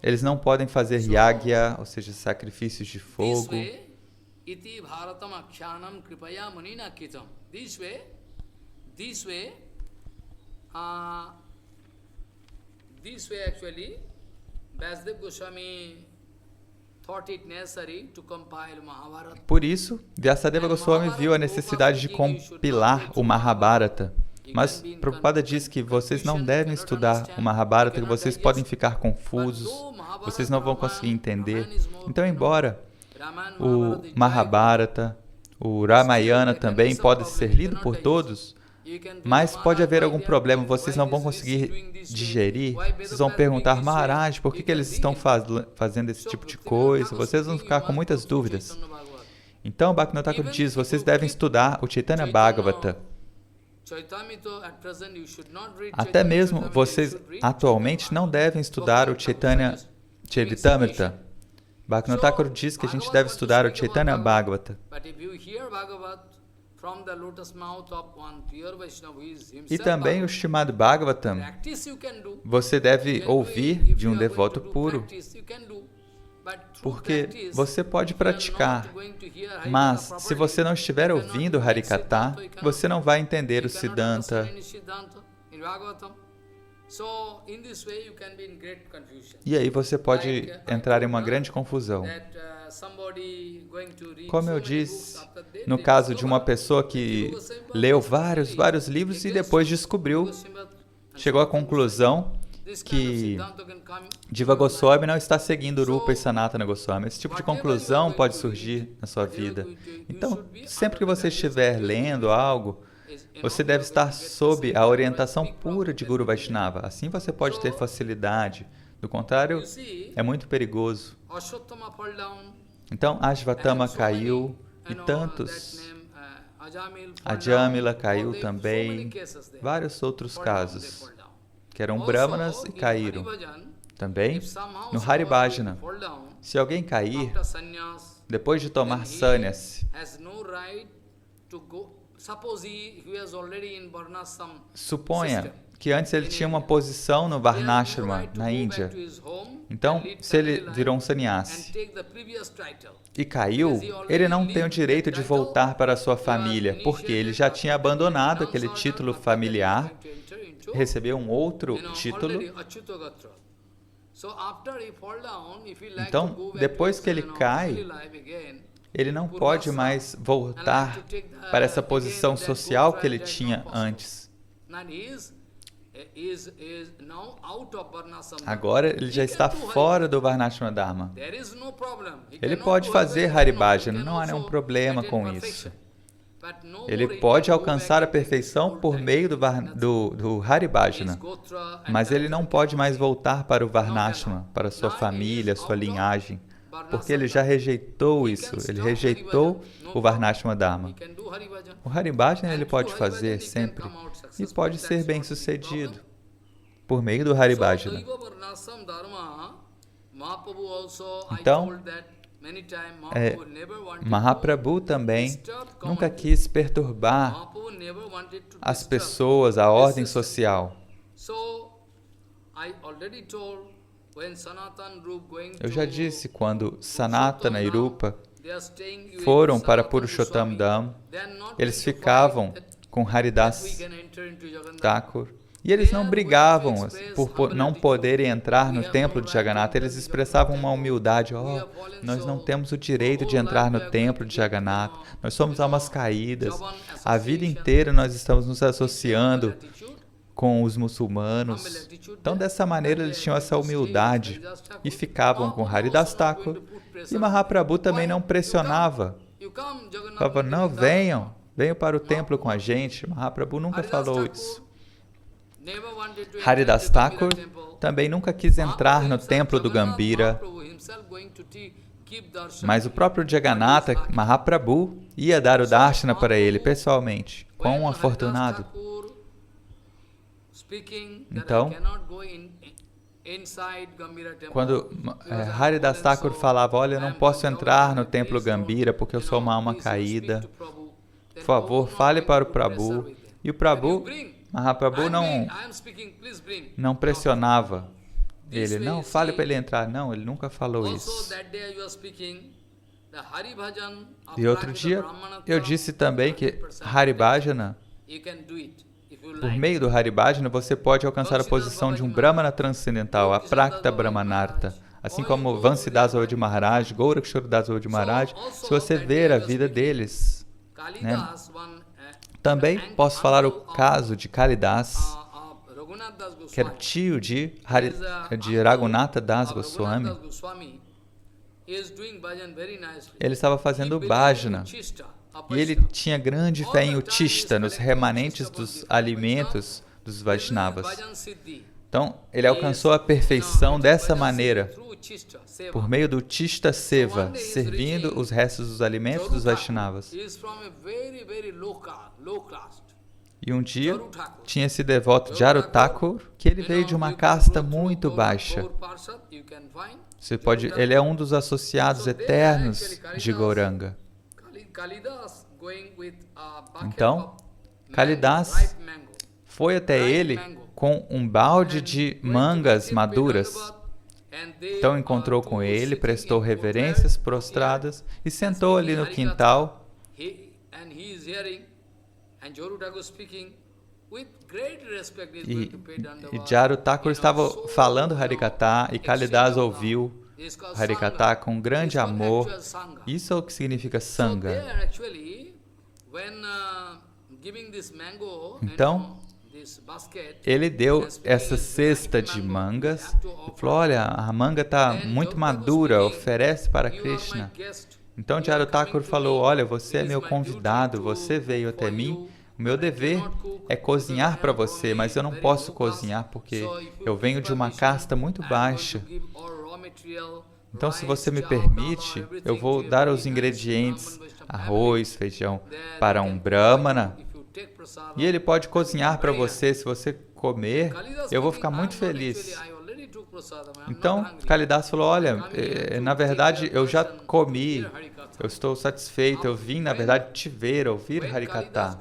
Eles não podem fazer yagya, ou seja, sacrifícios de fogo. This way actually, Vasudev Goswami thought it necessary to compile Mahabharata. Por isso, Vyasadeva Goswami viu a necessidade de compilar o Mahabharata. Mas Prabhupada diz que vocês não devem estudar o Mahabharata, que vocês podem ficar confusos, vocês não vão conseguir entender. Então, embora o Mahabharata, o Ramayana também pode ser lido por todos, mas pode haver algum problema, vocês não vão conseguir digerir, vocês vão perguntar, Maharaj, por que eles estão fazendo esse tipo de coisa? Vocês vão ficar com muitas dúvidas. Então, Bhaktivinoda Thakur diz, vocês devem estudar o Chaitanya Bhagavata. Até mesmo vocês atualmente não devem estudar o Chaitanya Charitamrita. Bhaktivinoda Thakur diz que a gente deve estudar o Chaitanya Bhagavata. E também o Srimad Bhagavatam, você deve ouvir de um devoto puro, porque você pode praticar, mas se você não estiver ouvindo Harikatha, você não vai entender o Siddhanta. E aí você pode entrar em uma grande confusão. Como eu disse, no caso de uma pessoa que leu vários livros e depois descobriu, chegou à conclusão que Jiva Goswami não está seguindo Rupa e Sanatana Goswami. Esse tipo de conclusão pode surgir na sua vida. Então, sempre que você estiver lendo algo, você deve estar sob a orientação pura de Guru Vaishnava. Assim você pode ter facilidade. Do contrário, é muito perigoso. Então, Ashvatthama caiu e tantos. Ajamila caiu também. Vários outros casos que eram brahmanas e caíram. Também, no Haribhajana, se alguém cair, depois de tomar sannyas, suponha que antes ele tinha uma posição no Varnashrama, na Índia. Então, se ele virou um sannyasi e caiu, ele não tem o direito de voltar para a sua família, porque ele já tinha abandonado aquele título familiar, recebeu um outro título. Então, depois que ele cai, ele não pode mais voltar para essa posição social que ele tinha antes. Agora ele já está fora do Varnashrama Dharma. Ele pode fazer Haribhajana, não há nenhum problema com isso. Ele pode alcançar a perfeição por meio do Haribhajana, mas ele não pode mais voltar para o Varnashrama, para sua família, sua linhagem, porque ele já rejeitou isso, ele rejeitou o Varnashrama Dharma. O Haribhajana ele pode fazer sempre e pode ser bem sucedido por meio do Haribhajana. Então, Mahaprabhu também nunca quis perturbar as pessoas, a ordem social. Eu já disse, quando Sanatana e Rupa foram para Purushottam Dham, eles ficavam com Haridas Thakur. E eles não brigavam por não poderem entrar no templo de Jagannatha, eles expressavam uma humildade. Nós não temos o direito de entrar no templo de Jagannatha, nós somos almas caídas, a vida inteira nós estamos nos associando com os muçulmanos. Então, dessa maneira, eles tinham essa humildade e ficavam com Haridas Thakur. E Mahaprabhu também não pressionava. Falava, não, venham para o templo com a gente. Mahaprabhu nunca falou isso. Haridas Thakur também nunca quis entrar no templo do Gambhira, mas o próprio Jagannatha, Mahaprabhu, ia dar o darshana para ele pessoalmente. Quão afortunado! Então, quando Haridas Thakur falava, olha, eu não posso entrar no templo Gambhira porque eu sou uma alma caída, por favor, fale para o Prabhu. E o Prabhu, Mahaprabhu não pressionava ele. Não, fale para ele entrar. Não, ele nunca falou isso. E outro dia, eu disse também que Haribhajana, por meio do Haribhajana, você pode alcançar a posição de um Brahmana transcendental, a Prakta Brahmanartha. Assim como Vansidasa Odi Maharaj, Gorakshora Das Odi Maharaj, se você ver a vida deles, né? Também posso falar o caso de Kalidas, que era tio de Raghunatha Das Goswami. Ele estava fazendo bhajana e ele tinha grande fé em Utishta, nos remanentes dos alimentos dos Vaishnavas. Então, ele alcançou a perfeição dessa maneira, por meio do Utishta Seva, servindo os restos dos alimentos dos Vaishnavas. E um dia, tinha esse devoto Jaru Thakur, que ele veio de uma casta muito baixa. Ele é um dos associados eternos de Gauranga. Então, Kalidas foi até ele com um balde de mangas maduras. Então encontrou com ele, prestou reverências prostradas e sentou ali no quintal. E Jaru Thakur estava falando Harikatha e Kalidas ouviu Harikatha com grande amor. Isso é o que significa Sangha. Então, ele deu essa cesta de mangas e falou, olha, a manga está muito madura, oferece para Krishna. Então Jaru Thakur falou, olha, você é meu convidado, você veio até mim, o meu dever é cozinhar para você, mas eu não posso cozinhar porque eu venho de uma casta muito baixa. Então, se você me permite, eu vou dar os ingredientes, arroz, feijão, para um Brahmana, e ele pode cozinhar para você. Se você comer, eu vou ficar muito feliz. Então, Kalidas falou, olha, na verdade eu já comi, eu estou satisfeito, eu vim, na verdade, te ver, ouvir Harikatha.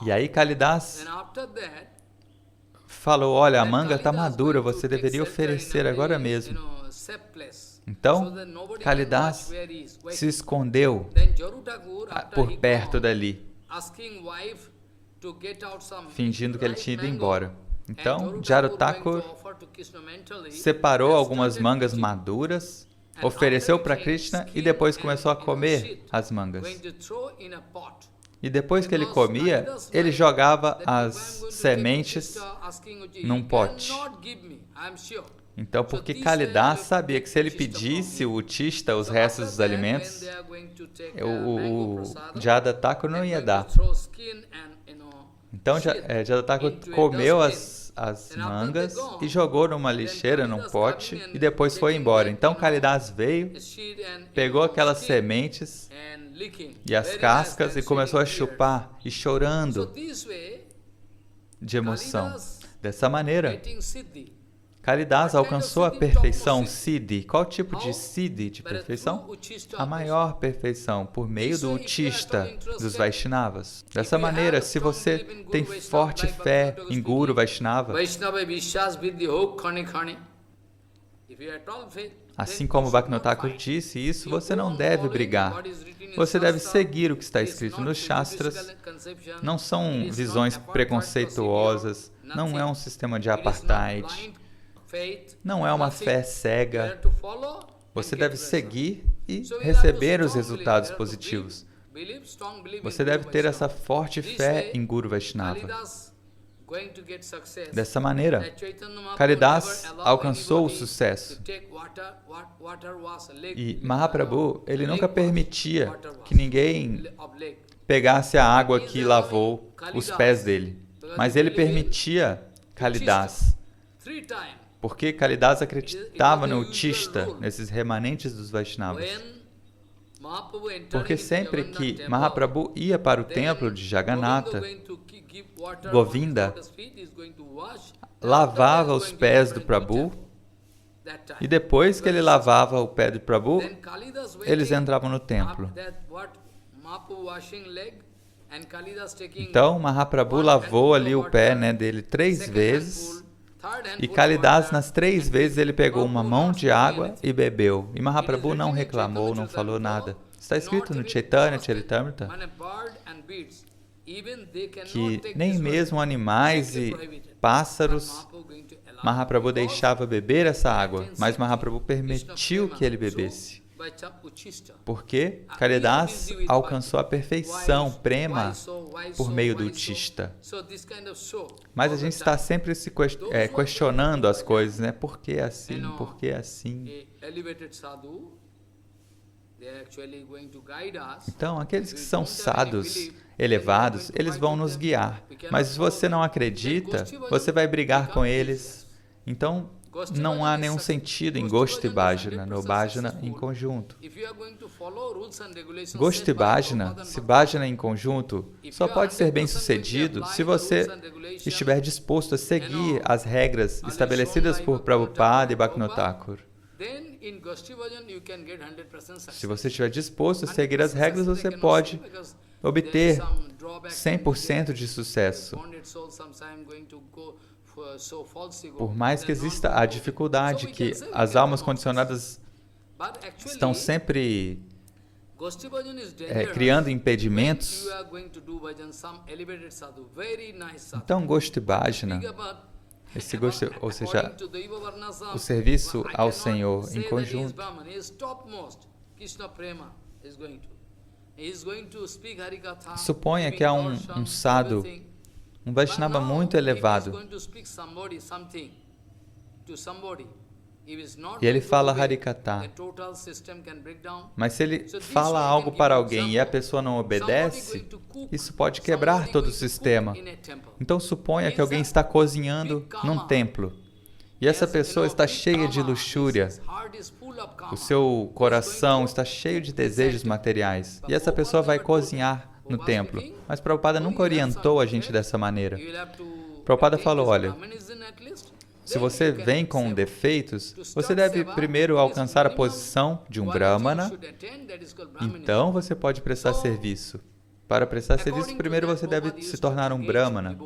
E aí Kalidas falou, olha, a manga está madura, você deveria oferecer agora mesmo. Então, Kalidas se escondeu por perto dali, fingindo que ele tinha ido embora. Então, Jaru-Thakur separou algumas mangas maduras, ofereceu para Krishna e depois começou a comer as mangas. E depois que ele comia, ele jogava as sementes num pote. Então, porque Kalidas sabia que se ele pedisse o Utishta, os restos dos alimentos, o Jaru-Thakur não ia dar. Então, Jaru-Thakur comeu as mangas e jogou numa lixeira, num pote, e depois foi embora. Então, Kalidas veio, pegou aquelas sementes e as cascas e começou a chupar, e chorando de emoção. Dessa maneira, Kalidas alcançou a perfeição Siddhi. Qual tipo de Siddhi, de perfeição? A maior perfeição, por meio do Utishta, dos Vaishnavas. Dessa maneira, se você tem forte fé em Guru Vaishnava, assim como Bhaktivinoda Thakur disse isso, você não deve brigar. Você deve seguir o que está escrito nos Shastras. Não são visões preconceituosas, não é um sistema de apartheid. Não é uma fé cega. Você deve seguir e receber os resultados positivos. Você deve ter essa forte fé em Guru Vaishnava. Dessa maneira, Kalidas alcançou o sucesso. E Mahaprabhu, ele nunca permitia que ninguém pegasse a água que lavou os pés dele. Mas ele permitia Kalidas. Porque Kalidas acreditava no Utishta, nesses remanentes dos Vaishnavas. Porque sempre que Mahaprabhu ia para o templo de Jagannatha, Govinda lavava os pés do Prabhu, e depois que ele lavava o pé do Prabhu, eles entravam no templo. Então, Mahaprabhu lavou ali o pé dele 3 vezes, e Kalidas, nas 3 vezes, ele pegou uma mão de água e bebeu. E Mahaprabhu não reclamou, não falou nada. Está escrito no Chaitanya Charitamrita que nem mesmo animais e pássaros Mahaprabhu deixava beber essa água, mas Mahaprabhu permitiu que ele bebesse. Porque Kalidas alcançou a perfeição, prema, por meio do Utishta. Mas a gente está sempre se questionando as coisas, né? Por que assim? Por que assim? Então, aqueles que são sadhus elevados, eles vão nos guiar. Mas se você não acredita, você vai brigar com eles. Então, não há nenhum sentido em Goshti Bhajana, no Bhajana em conjunto. Goshti Bhajana, se Bhajana em conjunto, só pode ser bem sucedido se você estiver disposto a seguir as regras estabelecidas por Prabhupada e Bhaktivinoda Thakur. Se você estiver disposto a seguir as regras, você pode obter 100% de sucesso. Por mais que exista a dificuldade que as almas condicionadas estão sempre criando impedimentos, então Goshti Bhajana, ou seja, o serviço ao Senhor em conjunto, suponha que há um sadhu, um Vaishnava muito elevado, e ele fala Harikatha. Mas se ele fala algo para alguém e a pessoa não obedece, isso pode quebrar todo o sistema. Então suponha que alguém está cozinhando num templo, e essa pessoa está cheia de luxúria, o seu coração está cheio de desejos materiais, e essa pessoa vai cozinhar no templo. Mas Prabhupada nunca orientou a gente dessa maneira. Prabhupada falou, olha, se você vem com defeitos, você deve primeiro alcançar a posição de um Brahmana, então você pode prestar serviço. Para prestar serviço, primeiro você deve se tornar um Brahmana.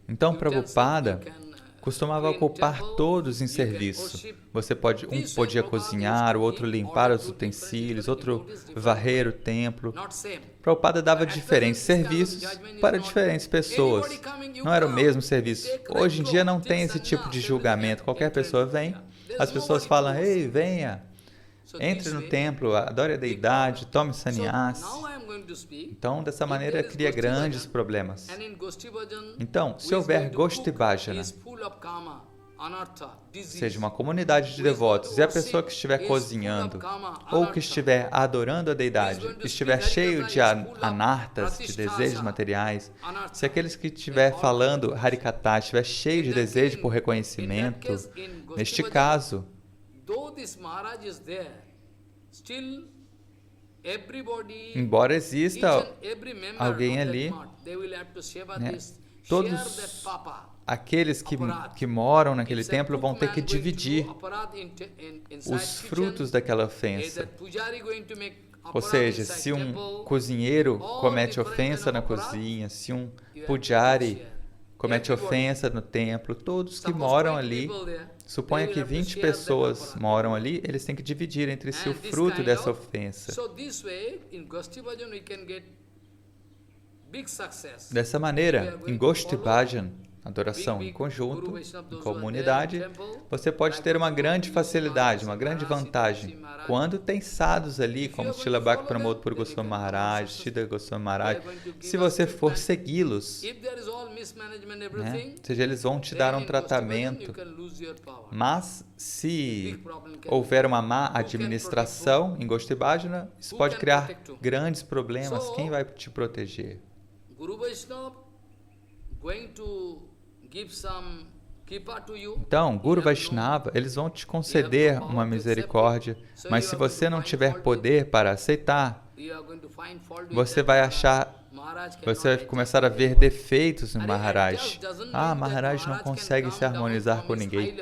Então, Prabhupada costumava ocupar todos em serviço. Um podia cozinhar, o outro limpar os utensílios, outro varrer o templo. Prabhupada dava diferentes serviços para diferentes pessoas. Não era o mesmo serviço. Hoje em dia não tem esse tipo de julgamento. Qualquer pessoa vem, as pessoas falam, ei, venha, entre no templo, adore a deidade, tome sannyas. Então, dessa maneira, cria grandes problemas. Então, se houver Goshti Bhajana, seja uma comunidade de devotos, e a pessoa que estiver cozinhando, ou que estiver adorando a deidade, estiver cheio de anartas, de desejos materiais, se aqueles que estiver falando Harikatha estiver cheio de desejo por reconhecimento, neste caso, embora exista alguém ali, né, todos aqueles que moram naquele templo vão ter que dividir os frutos daquela ofensa. Ou seja, se um cozinheiro comete ofensa na cozinha, se um pujari comete ofensa no templo, todos que moram ali, suponha que 20 pessoas moram ali, eles têm que dividir entre si o fruto dessa ofensa. Dessa maneira, em Goshti Bhajan, adoração em conjunto, em comunidade, você pode ter uma grande facilidade, uma grande vantagem. Quando tem sadhus ali, como Srila Bhakti Pramod Puri Goswami Maharaj, Siddha Goswami Maharaj, se você for segui-los, né, ou seja, eles vão te dar um tratamento, mas se houver uma má administração em Goshti Bhajana, isso pode criar grandes problemas. Quem vai te proteger? Então, Guru Vaishnava, eles vão te conceder uma misericórdia, mas se você não tiver poder para aceitar, você vai começar a ver defeitos no Maharaj. Maharaj não consegue se harmonizar com ninguém.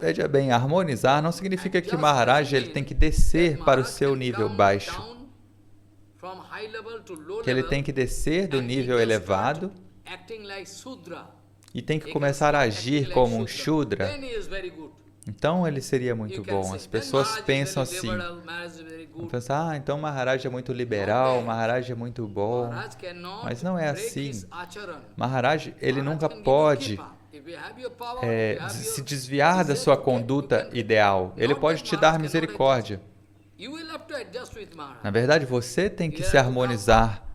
Veja bem, harmonizar não significa que Maharaj ele tem que descer para o seu nível baixo, que ele tem que descer do nível elevado e tem que começar a agir como um Shudra. Então ele seria muito bom. As pessoas pensam assim, vão pensar, então Maharaj é muito liberal, Maharaj é muito bom, mas não é assim. Maharaj, ele nunca pode se desviar da sua conduta ideal. Ele pode te dar misericórdia. Na verdade, você tem que se harmonizar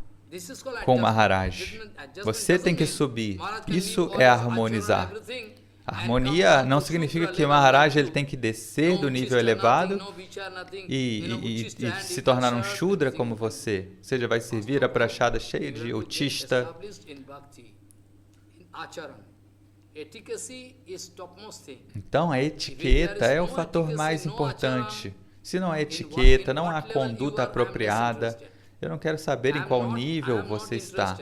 com Maharaj. Você tem que subir. Isso é harmonizar. Harmonia não significa que Maharaj ele tem que descer do nível elevado e se tornar um Shudra como você. Ou seja, vai servir a prachada cheia de utista. Então, a etiqueta é o fator mais importante. Se não há etiqueta, não há conduta apropriada, eu não quero saber em qual nível você está.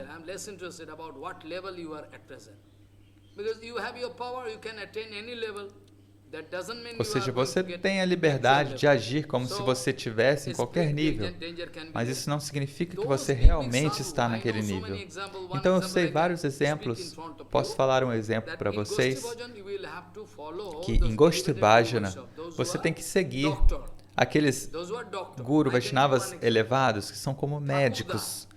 Ou seja, você tem a liberdade de agir como se você estivesse em qualquer nível, mas isso não significa que você realmente está naquele nível. Então, eu sei vários exemplos. Posso falar um exemplo para vocês, que em Goshti Bhajana, você tem que seguir aqueles Guru Vaishnavas elevados que são como médicos.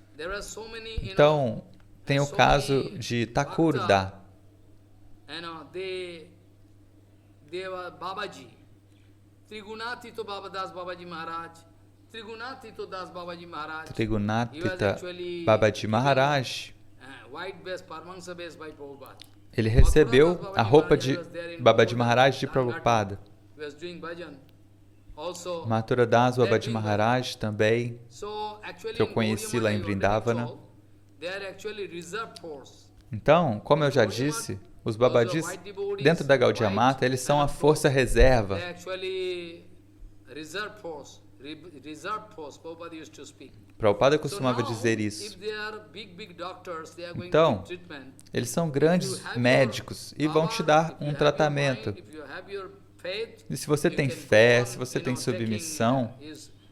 Então, tem o caso de Thakurda. Babaji, Trigunatita Babadas Babaji Maharaj, Trigunatita Das Babaji Maharaj, Trigunatita Babaji Maharaj, ele recebeu a roupa de Babaji Maharaj de Prabhupada. Mathura Das Babaji Maharaj também, que eu conheci lá em Vrindavana. Então, como eu já disse, os Babajis, dentro da Gaudiya Mata, eles são a força reserva. reserved force. Prabhupada used to speak. Prabhupada So costumava now, dizer if isso. they are big doctors, they are going to Então, give treatment. eles são grandes médicos e vão te dar um tratamento. E se você tem fé, se você tem submissão,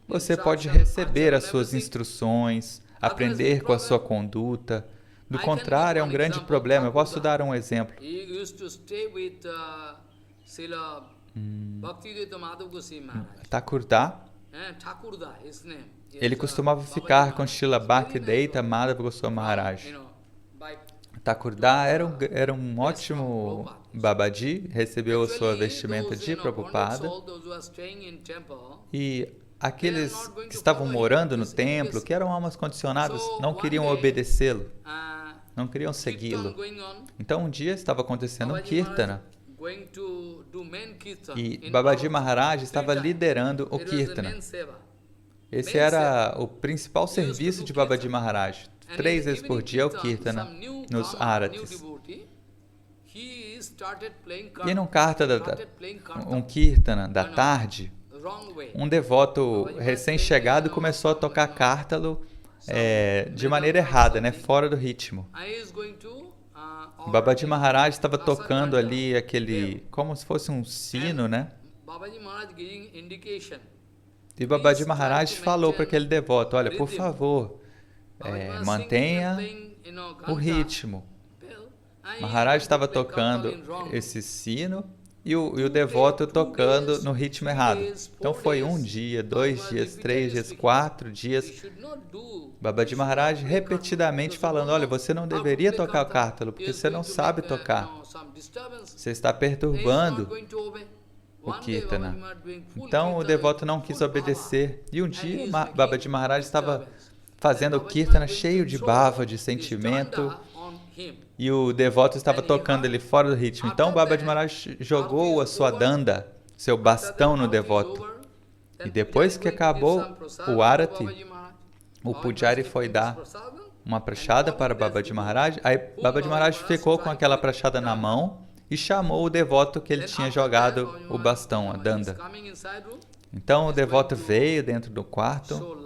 você pode receber as suas instruções, aprender com a sua conduta. Do contrário, é um grande problema. Eu posso dar um exemplo. Thakurda, ele costumava ficar com Srila Bhaktivedanta Madhava Goswami Maharaj. Thakurda era um ótimo Babaji, recebeu a sua vestimenta de Prabhupada, e aqueles que estavam morando no templo, que eram almas condicionadas, não queriam obedecê-lo, não queriam segui-lo. Então um dia estava acontecendo um Kirtana, e Babaji Maharaj estava liderando o Kirtana. Esse era o principal serviço de Babaji Maharaj. 3 vezes por dia o Kirtana nos Aratis. E num Kirtana da tarde, um devoto recém-chegado começou a tocar Kártalo de maneira errada, né? Fora do ritmo. Babaji Maharaj estava tocando ali como se fosse um sino, né? E Babaji Maharaj falou para aquele devoto, olha, por favor, mantenha o ritmo. Maharaj estava tocando esse sino e o devoto tocando no ritmo errado. Então foi 1 dia, 2 dias, 3 dias, 4 dias. Babaji Maharaj repetidamente falando, olha, você não deveria tocar o Kártalo, porque você não sabe tocar. Você está perturbando o Kirtana. Então o devoto não quis obedecer. E um dia Babaji Maharaj estava fazendo o Kirtana cheio de bhava, de sentimento, e o devoto estava tocando ele fora do ritmo. Então Babaji Maharaj jogou a sua danda, seu bastão no devoto. E depois que acabou o Arati, o Pujari foi dar uma prashada para Babaji Maharaj. Aí Babaji Maharaj ficou com aquela prashada na mão e chamou o devoto que ele tinha jogado o bastão, a danda. Então o devoto veio dentro do quarto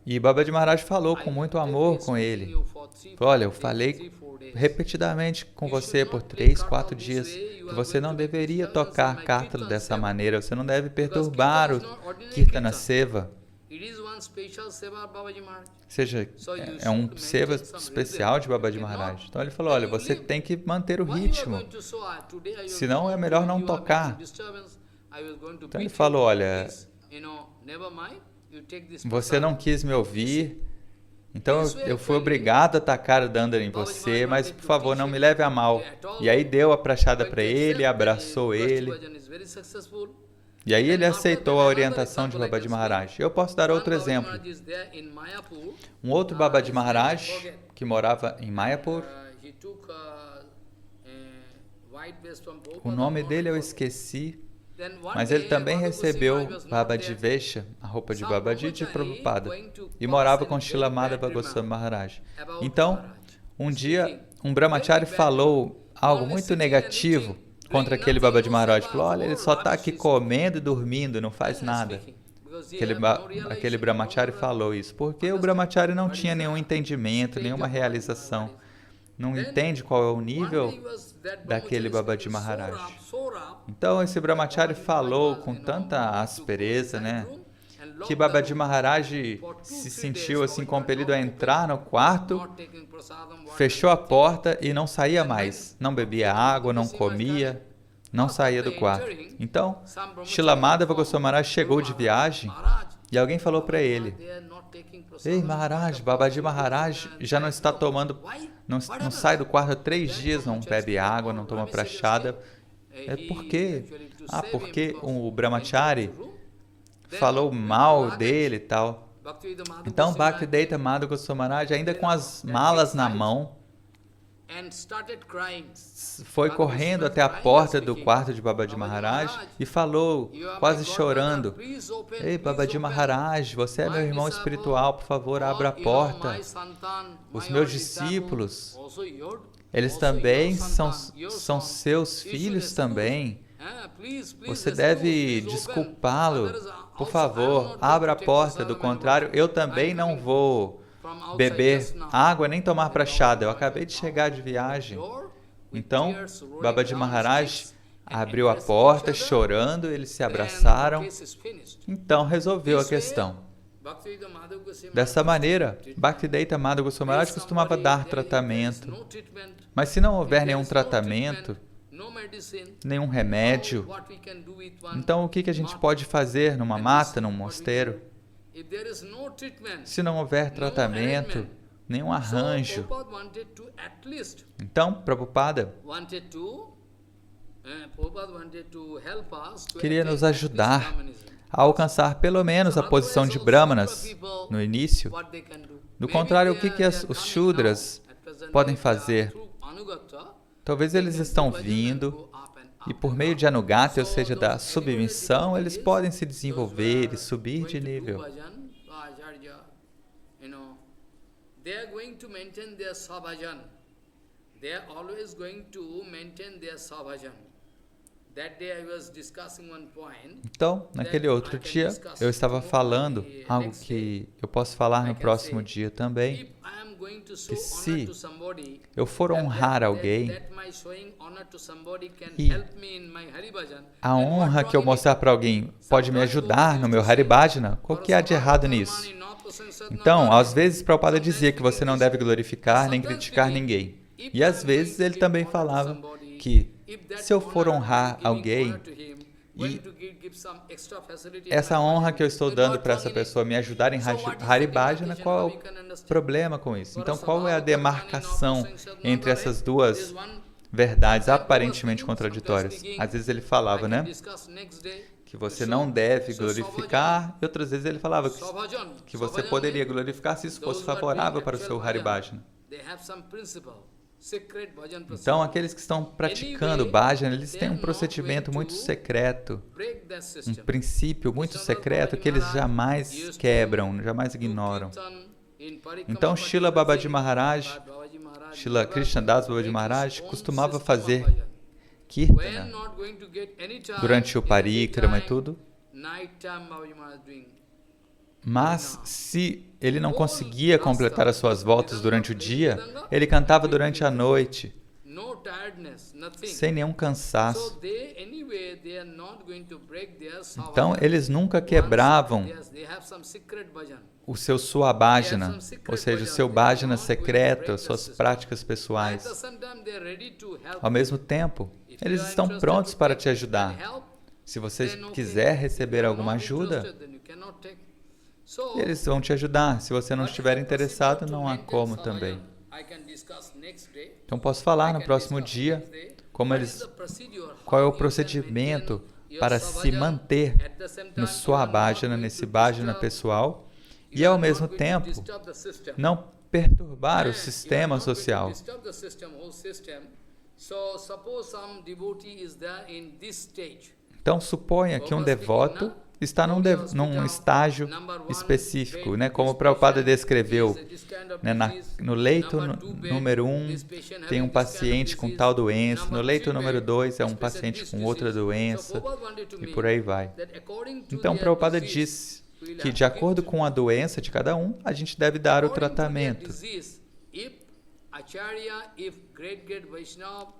e Babaji Maharaj falou com muito amor com ele. Falou, olha, eu falei repetidamente com você por 3, 4 dias que você não deveria tocar Kártalo dessa maneira, você não deve perturbar o Kirtana Seva. Ou seja, é um seva especial de Babaji Maharaj. Então ele falou, olha, você tem que manter o ritmo, senão é melhor não tocar. Então ele falou, olha, você não quis me ouvir, então eu fui obrigado a atacar o Dandara em você, mas por favor não me leve a mal. E aí deu a prashada para ele, abraçou ele. E aí ele aceitou a orientação de Babaji Maharaj. Eu posso dar outro exemplo. Um outro Babaji Maharaj, que morava em Mayapur, o nome dele eu esqueci, mas ele também recebeu Babaji Vesha, a roupa de Babaji, de Prabhupada, e morava com Srila Madhava Goswami Maharaj. Então, um dia, um brahmachari falou algo muito negativo contra aquele Babaji Maharaj. Falou, olha, ele só está aqui comendo e dormindo, não faz nada. Aquele brahmachari falou isso, porque o brahmachari não tinha nenhum entendimento, nenhuma realização. Não entende qual é o nível daquele Babaji Maharaj. Então esse brahmachari falou com tanta aspereza, né, que Babaji Maharaj se sentiu assim compelido a entrar no quarto, fechou a porta e não saía mais. Não bebia água, não comia, não saía do quarto. Então, Srila Madhava Goswami Maharaj chegou de viagem e alguém falou para ele, ei Maharaj, Babaji Maharaj já não está tomando, não sai do quarto há 3 dias, não bebe água, não toma prashada. Por quê? Porque o brahmachari falou mal dele e tal. Então Bhaktivedanta Madhava Goswami Maharaj, ainda com as malas na mão, foi correndo até a porta do quarto de Babaji Maharaj e falou, quase chorando, ei Babaji Maharaj, você é meu irmão espiritual, por favor, abra a porta. Os meus discípulos, eles também são seus filhos também. Você deve desculpá-lo, Por favor, abra a porta, do contrário, eu também não vou beber água nem tomar prachada. Eu acabei de chegar de viagem. Então, Babaji Maharaj abriu a porta, chorando, eles se abraçaram. Então, resolveu a questão. Dessa maneira, Bhaktivedanta Madhava Goswami Maharaj costumava dar tratamento. Mas se não houver nenhum tratamento, nenhum remédio, então o que a gente pode fazer numa mata, num mosteiro? Se não houver tratamento, nenhum arranjo. Então, Prabhupada queria nos ajudar a alcançar pelo menos a posição de Brahmanas no início. Do contrário, o que os Shudras podem fazer? Talvez eles estão vindo e por meio de Anugata, ou seja, da submissão, eles podem se desenvolver e subir de nível. Então, naquele outro dia, eu estava falando algo que eu posso falar no próximo dia também, que se eu for honrar alguém e a honra que eu mostrar para alguém pode me ajudar no meu Haribhajana, qual que há de errado nisso? Então, às vezes, Prabhupada dizia que você não deve glorificar nem criticar ninguém. E às vezes ele também falava que se eu for honrar alguém e essa honra que eu estou dando para essa pessoa me ajudar em Haribhajana, qual é o problema com isso? Então, qual é a demarcação entre essas duas verdades aparentemente contraditórias? Às vezes ele falava, né, que você não deve glorificar, e outras vezes ele falava que você poderia glorificar se isso fosse favorável para o seu Haribhajana. Então, aqueles que estão praticando bhajana, eles têm um procedimento muito secreto, um princípio muito secreto que eles jamais quebram, jamais ignoram. Então, Srila Babaji Maharaj, Srila Krishnadas Babaji Maharaj, costumava fazer kirtana durante o parikrama e tudo. Mas, se ele não conseguia completar as suas voltas durante o dia, ele cantava durante a noite, sem nenhum cansaço. Então, eles nunca quebravam o seu Swabhajana, ou seja, o seu bhajana secreto, as suas práticas pessoais. Ao mesmo tempo, eles estão prontos para te ajudar. Se você quiser receber alguma ajuda, eles vão te ajudar. Se você não estiver interessado, não há como também. Então, posso falar no próximo dia qual é o procedimento para se manter no Swabhajana, nesse bhajana pessoal, e ao mesmo tempo não perturbar o sistema social. Então, suponha que um devoto está num estágio específico, né? Como o Prabhupada descreveu, né? No leito número 1 tem um paciente com tal doença, no leito número 2 é um paciente com outra doença, e por aí vai. Então, Prabhupada disse que, de acordo com a doença de cada um, a gente deve dar o tratamento.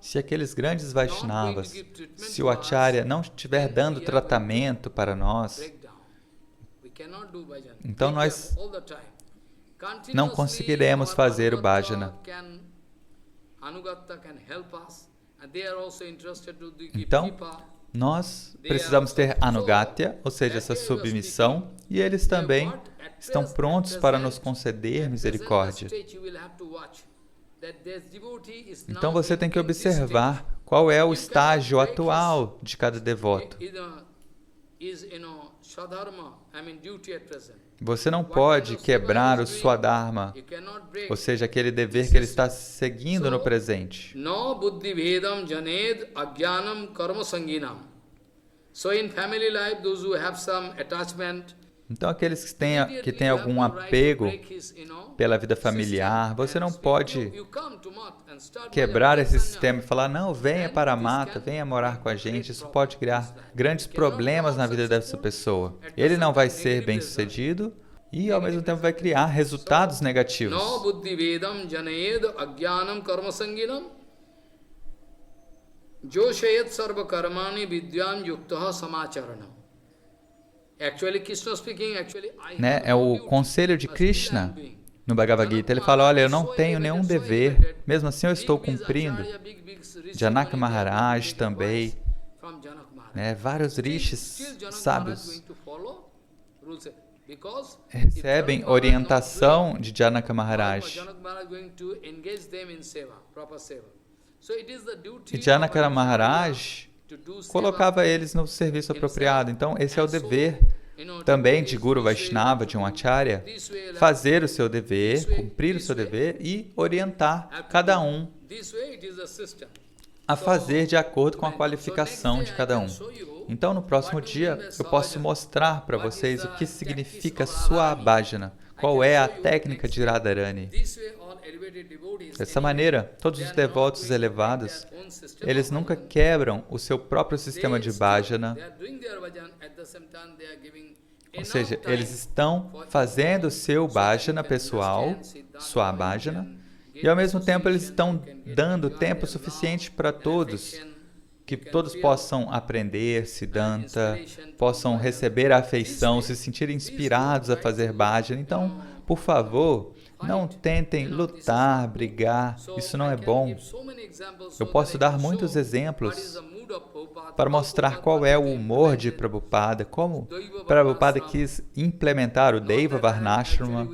Se aqueles grandes Vaishnavas, se o Acharya não estiver dando tratamento para nós, então nós não conseguiremos fazer o bhajana. Então, nós precisamos ter anugatya, ou seja, essa submissão, e eles também estão prontos para nos conceder misericórdia. Então você tem que observar qual é o estágio atual de cada devoto. Você não pode quebrar o Swadharma, ou seja, aquele dever que ele está seguindo no presente. No buddhi vedam janed agyanam karma sanginam. So in family life, those who have some attachment, Então, aqueles que têm algum apego pela vida familiar, você não pode quebrar esse sistema e falar, não, venha para a mata, venha morar com a gente. Isso pode criar grandes problemas na vida dessa pessoa. Ele não vai ser bem-sucedido e, ao mesmo tempo, vai criar resultados negativos. Né? É o conselho de Krishna no Bhagavad Gita. Ele fala, olha, eu não tenho nenhum dever, mesmo assim eu estou cumprindo. Janaka Maharaj também, né? Vários rishis sábios recebem orientação de Janaka Maharaj. E Janaka Maharaj colocava eles no serviço apropriado. Então, esse é o dever também de Guru Vaishnava, de um Acharya, fazer o seu dever, cumprir o seu dever e orientar cada um a fazer de acordo com a qualificação de cada um. Então, no próximo dia, eu posso mostrar para vocês o que significa Swabhajana, qual é a técnica de Radharani. Dessa maneira, todos os devotos elevados, eles nunca quebram o seu próprio sistema de bhajana, ou seja, eles estão fazendo o seu bhajana pessoal, sua bhajana, e ao mesmo tempo eles estão dando tempo suficiente para todos, que todos possam aprender Siddhanta, possam receber a afeição, se sentirem inspirados a fazer bhajana. Então, por favor, não tentem lutar, brigar, isso não é bom. Eu posso dar muitos exemplos para mostrar qual é o humor de Prabhupada, como Prabhupada quis implementar o Deva Varnashrama.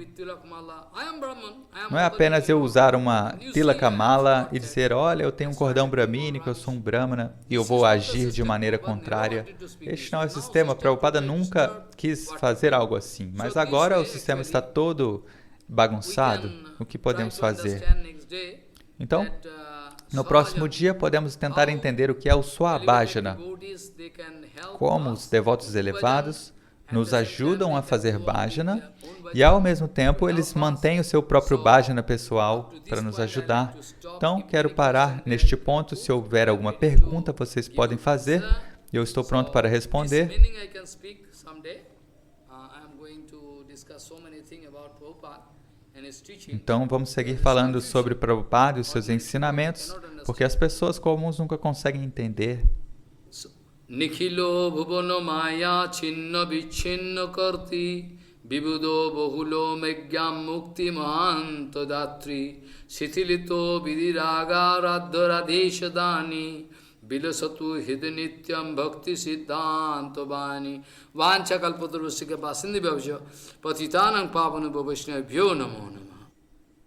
Não é apenas eu usar uma Tilaka Mala e dizer, olha, eu tenho um cordão brahmínico, eu sou um brahmana e eu vou agir de maneira contrária. Este não é o sistema. Prabhupada nunca quis fazer algo assim, mas agora o sistema está todo bagunçado. O que podemos fazer? Então, no próximo dia, podemos tentar entender o que é o Swabhajana, como os devotos elevados nos ajudam a fazer bhajana e, ao mesmo tempo, eles mantêm o seu próprio bhajana pessoal para nos ajudar. Então, quero parar neste ponto. Se houver alguma pergunta, vocês podem fazer. Eu estou pronto para responder. Então, vamos seguir falando sobre Prabhupada e os seus ensinamentos, porque as pessoas comuns nunca conseguem entender. Nikhilo bhuvano maya chinna vichinna karti vibudo bahulo megyam mukti mahanta datri sithilito vidiraga radharadesha dani vilasatu hidanityam bhakti siddhanta vani vancha kalpatarusika basindi bhavja patitanam pavana bhavashnabhyo namo namo.